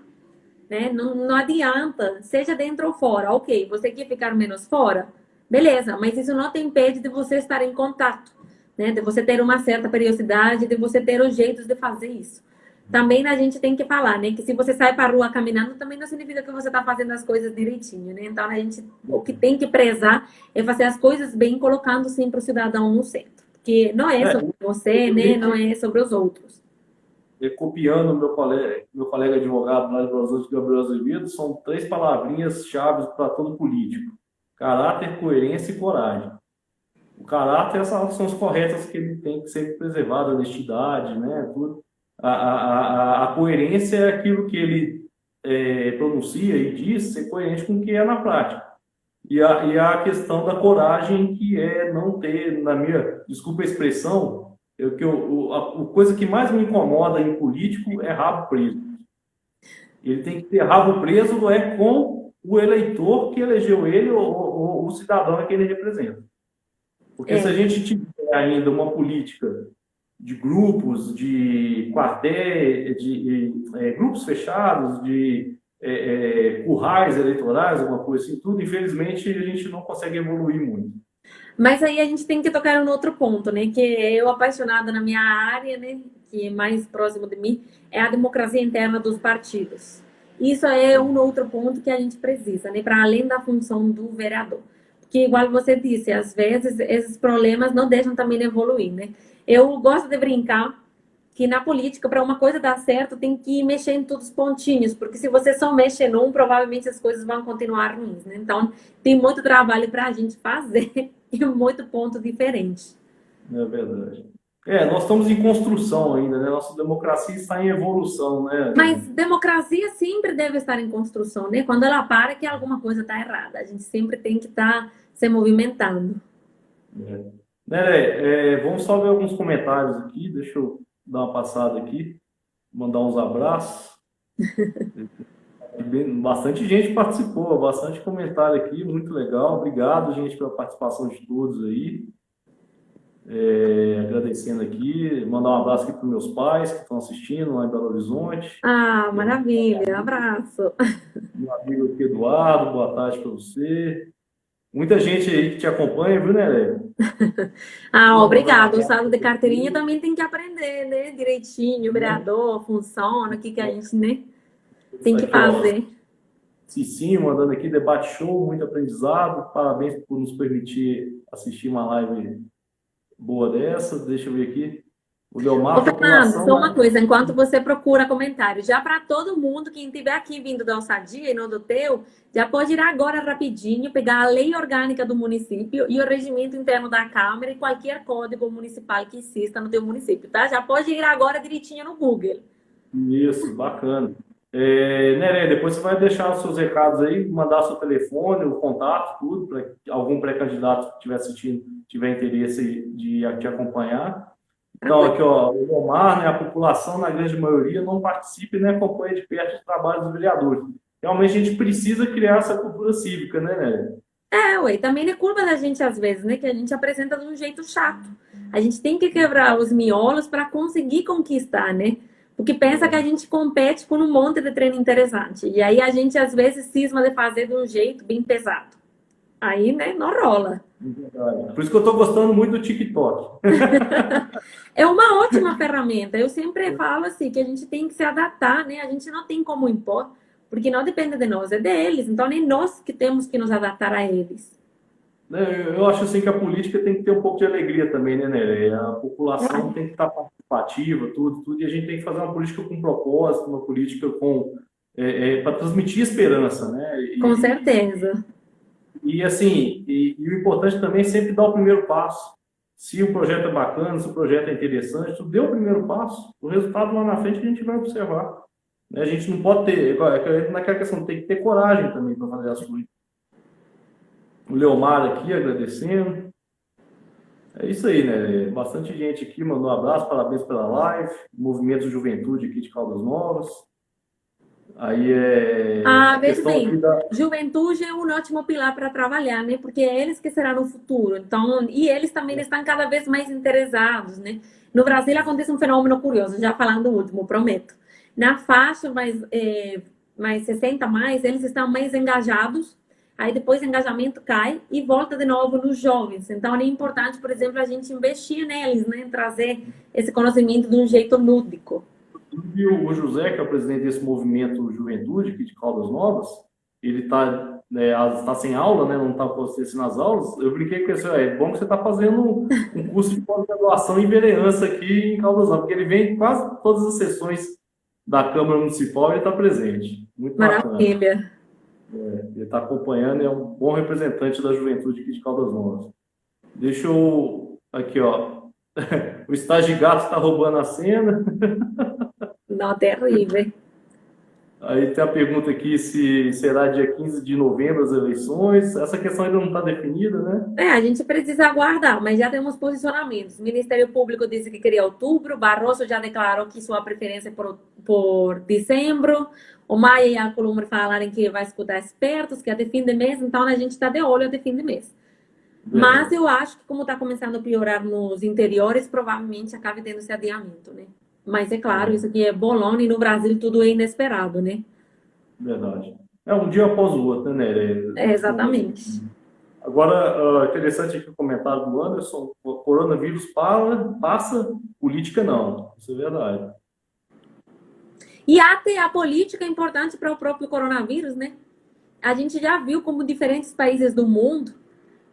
B: né? Não adianta, seja dentro ou fora. Ok, você quer ficar menos fora? Beleza, mas isso não te impede de você estar em contato, né? De você ter uma certa periodicidade, de você ter os jeitos de fazer isso. Também a gente tem que falar, né? Que se você sai para a rua caminhando, também não significa que você está fazendo as coisas direitinho, né? Então, o que tem que prezar é fazer as coisas bem, colocando sempre o cidadão no centro. Porque não é sobre você, né? Não é sobre os outros.
A: Copiando meu colega advogado lá de Belo Horizonte, Gabriel Azevedo, são 3 palavrinhas chaves para todo político: caráter, coerência e coragem. O caráter, essas são as corretas que ele tem que ser preservado, a honestidade, né? Tudo. A coerência é aquilo que ele pronuncia e diz ser coerente com o que é na prática. E a questão da coragem, que é não ter, na minha, desculpa a expressão, a coisa que mais me incomoda em político é rabo preso. Ele tem que ter rabo preso com o eleitor que elegeu ele ou o cidadão a quem ele representa. Porque se a gente tiver ainda uma política de grupos, de quartéis, de grupos fechados, de currais eleitorais, alguma coisa assim, tudo, infelizmente, a gente não consegue evoluir muito.
B: Mas aí a gente tem que tocar um outro ponto, né? Que eu, apaixonada na minha área, né? Que é mais próximo de mim, é a democracia interna dos partidos. Isso é um outro ponto que a gente precisa, né? Para além da função do vereador. Porque, igual você disse, às vezes esses problemas não deixam também evoluir, né? Eu gosto de brincar que na política, para uma coisa dar certo, tem que mexer em todos os pontinhos, porque se você só mexe num, provavelmente as coisas vão continuar ruins, né? Então, tem muito trabalho para a gente fazer e muito ponto diferente.
A: É verdade. Nós estamos em construção ainda, né? Nossa democracia está em evolução, né?
B: Mas democracia sempre deve estar em construção, né? Quando ela para, que alguma coisa está errada. A gente sempre tem que estar se movimentando.
A: Vamos só ver alguns comentários aqui. Deixa eu dar uma passada aqui, mandar uns abraços. Bastante gente participou, bastante comentário aqui, muito legal. Obrigado, gente, pela participação de todos aí. Agradecendo aqui, mandar um abraço aqui para os meus pais que estão assistindo lá em Belo Horizonte.
B: Ah, maravilha, abraço.
A: Meu amigo aqui, Eduardo, boa tarde para você. Muita gente aí que te acompanha, viu, né?
B: Ah, obrigado. O saldo de carteirinha também tem que aprender, né? Direitinho, o vereador, funciona, o que a gente, né? Tem que fazer.
A: Cicinho mandando aqui, debate show, muito aprendizado. Parabéns por nos permitir assistir uma live boa dessa. Deixa eu ver aqui. O Leomar,
B: Ô, Fernando, só uma coisa, enquanto você procura comentário, já para todo mundo, quem estiver aqui vindo da Alçadia e não do teu, já pode ir agora rapidinho, pegar a lei orgânica do município e o regimento interno da Câmara e qualquer código municipal que exista no teu município, tá? Já pode ir agora direitinho no Google.
A: Isso, bacana. Neré, depois você vai deixar os seus recados aí, mandar seu telefone, o contato, tudo, para algum pré-candidato que estiver assistindo, tiver interesse de te acompanhar. Então, aqui, ó, o Omar, né, a população, na grande maioria, não participa e nem acompanha de perto os trabalhos dos vereadores. Realmente, a gente precisa criar essa cultura cívica, né?
B: Ué, também é culpa da gente, às vezes, né? Que a gente apresenta de um jeito chato. A gente tem que quebrar os miolos para conseguir conquistar, né? Porque pensa que a gente compete com um monte de treino interessante. E aí a gente, às vezes, cisma de fazer de um jeito bem pesado. Aí, né, não rola.
A: Por isso que eu estou gostando muito do TikTok.
B: É uma ótima ferramenta. Eu sempre falo assim, que a gente tem que se adaptar, né? A gente não tem como impor, porque não depende de nós, é deles. Então, nem nós que temos que nos adaptar a eles.
A: Eu acho assim que a política tem que ter um pouco de alegria também, né? A população tem que estar participativa, tudo, e a gente tem que fazer uma política com propósito, uma política para transmitir esperança, né?
B: Com certeza.
A: E assim, o importante também é sempre dar o primeiro passo. Se o projeto é bacana, se o projeto é interessante, tu deu o primeiro passo, o resultado lá na frente a gente vai observar. A gente não pode ter, naquela questão, tem que ter coragem também para fazer as coisas. O Leomar aqui agradecendo. É isso aí, né? Bastante gente aqui mandou um abraço, parabéns pela live. Movimento Juventude aqui de Caldas Novas. Aí é
B: Ah,
A: a
B: veja
A: questão aqui
B: bem,
A: da.
B: juventude é um ótimo pilar para trabalhar, né? Porque é eles que serão no futuro. Então, e eles também estão cada vez mais interessados, né? No Brasil acontece um fenômeno curioso, já falando o último, prometo. Na faixa mais 60 mais, eles estão mais engajados. Aí depois o engajamento cai e volta de novo nos jovens. Então é importante, por exemplo, a gente investir neles, né? Trazer esse conhecimento de um jeito lúdico.
A: E o José, que é o presidente desse movimento Juventude aqui de Caldas Novas, ele tá sem aula, né? Não está acontecendo as aulas. Eu brinquei com ele, é bom que você está fazendo um curso de pós-graduação em vereança aqui em Caldas Novas, porque ele vem em quase todas as sessões da Câmara Municipal e ele está presente. Muito bacana.
B: Maravilha.
A: Ele está acompanhando e é um bom representante da juventude aqui de Caldas Novas. Deixa eu. Aqui, ó. O estágio de gato está roubando a cena.
B: Não, terrível.
A: Aí tem a pergunta aqui se será dia 15 de novembro as eleições. Essa questão ainda não está definida, né?
B: A gente precisa aguardar, mas já temos posicionamentos. O Ministério Público disse que queria outubro, Barroso já declarou que sua preferência é por dezembro, o Maia e a Columbre falaram que vai escutar expertos, que é de fim de mês, então a gente está de olho até fim de mês. Mas eu acho que como está começando a piorar nos interiores, provavelmente acabe tendo esse adiamento, né? Mas é claro, isso aqui é bolão e no Brasil tudo é inesperado, né?
A: Verdade. É um dia após o outro, né?
B: Exatamente.
A: Agora, interessante aqui o comentário do Anderson: o coronavírus passa, política não. Isso é verdade.
B: E até a política é importante para o próprio coronavírus, né? A gente já viu como diferentes países do mundo,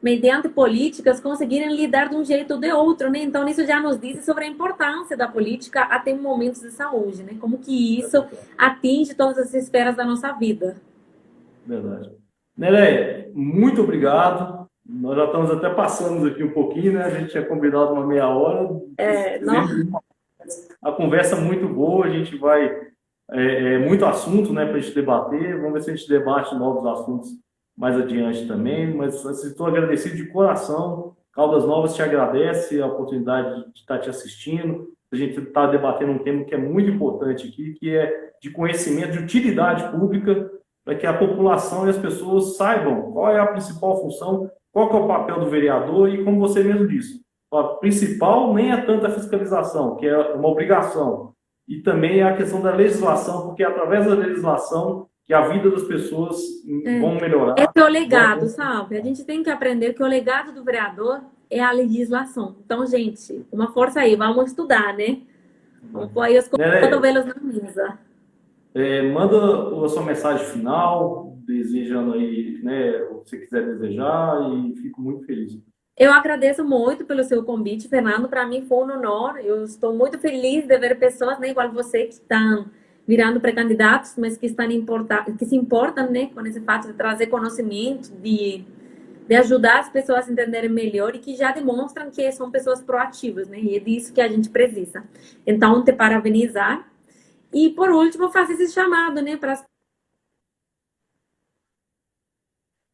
B: mediante políticas, conseguirem lidar de um jeito ou de outro, né? Então, isso já nos diz sobre a importância da política até em momentos de saúde, né? Como que isso atinge todas as esferas da nossa vida.
A: Verdade. Nereia, muito obrigado. Nós já estamos até passando aqui um pouquinho, né? A gente tinha combinado uma meia hora. A conversa é muito boa, a gente vai. Muito assunto, né, para a gente debater. Vamos ver se a gente debate novos assuntos mais adiante também. Mas estou agradecido de coração. Caldas Novas te agradece a oportunidade de estar te assistindo. A gente está debatendo um tema que é muito importante aqui, que é de conhecimento, de utilidade pública, para que a população e as pessoas saibam qual é a principal função, qual que é o papel do vereador e, como você mesmo disse, a principal nem é tanta fiscalização, que é uma obrigação, e também a questão da legislação, porque é através da legislação que a vida das pessoas vão melhorar.
B: Esse é o legado, sabe? A gente tem que aprender que o legado do vereador é a legislação. Então, gente, uma força aí, vamos estudar, né? Vamos pôr aí os cotovelos na mesa.
A: Manda a sua mensagem final, desejando aí, né, o que você quiser desejar, e fico muito feliz.
B: Eu agradeço muito pelo seu convite, Fernando. Para mim foi um honor. Eu estou muito feliz de ver pessoas, né, igual você, que estão virando pré-candidatos, mas que se importam, né, com esse fato de trazer conhecimento, de ajudar as pessoas a entenderem melhor e que já demonstram que são pessoas proativas, né? E é disso que a gente precisa. Então, te parabenizar. E, por último, faça esse chamado, né, para as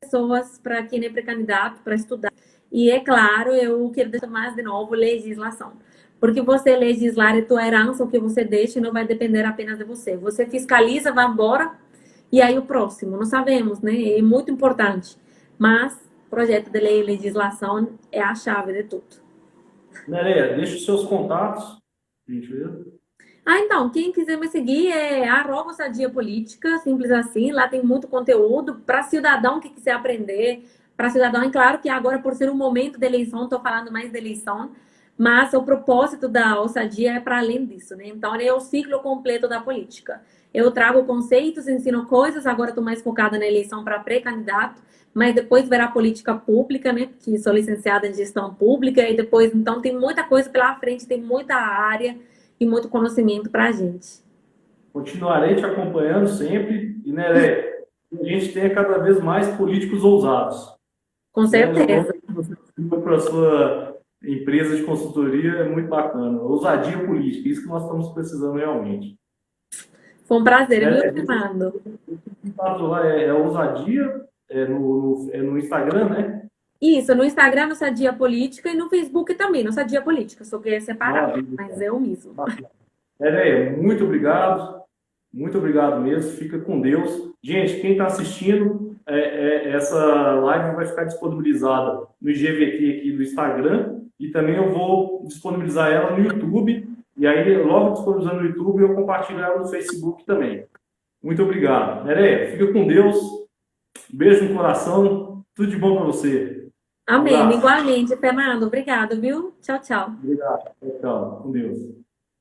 B: pessoas, para quem é pré-candidato, para estudar. E, é claro, eu quero deixar mais de novo legislação. Porque você legislar é tua herança, o que você deixa não vai depender apenas de você. Você fiscaliza, vai embora, e aí o próximo. Não sabemos, né? É muito importante. Mas projeto de lei e legislação é a chave de tudo.
A: Nereia, deixa os seus contatos, gentileza.
B: Então, quem quiser me seguir é @Sadia Política, simples assim. Lá tem muito conteúdo para cidadão que quiser aprender. Para cidadão, é claro que agora, por ser um momento de eleição, estou falando mais de eleição, mas o propósito da ousadia é para além disso, né? Então, é o ciclo completo da política. Eu trago conceitos, ensino coisas, agora estou mais focada na eleição para pré-candidato, mas depois verá política pública, né? Que sou licenciada em gestão pública, e depois, então, tem muita coisa pela frente, tem muita área e muito conhecimento para a gente.
A: Continuarei te acompanhando sempre, e Nereia, a gente tenha cada vez mais políticos ousados.
B: Com certeza.
A: Para a sua empresa de consultoria é muito bacana. Ousadia política, isso que nós estamos precisando realmente.
B: Foi um prazer, viu, Fernando?
A: Lá é ousadia, no Instagram, né?
B: Isso, no Instagram, no Sadia Política, e no Facebook também, no Sadia Política, só que é separado, mas é o mesmo.
A: Nereia, muito obrigado. Muito obrigado mesmo. Fica com Deus. Gente, quem está assistindo, essa live vai ficar disponibilizada no IGVT aqui do Instagram e também eu vou disponibilizar ela no YouTube. E aí, logo disponibilizando no YouTube, eu compartilho ela no Facebook também. Muito obrigado. Nereia, fica com Deus. Beijo no coração. Tudo de bom para você.
B: Amém.
A: Abraço.
B: Igualmente, Fernando. Obrigado, viu? Tchau, tchau.
A: Obrigado. Tchau. Com Deus.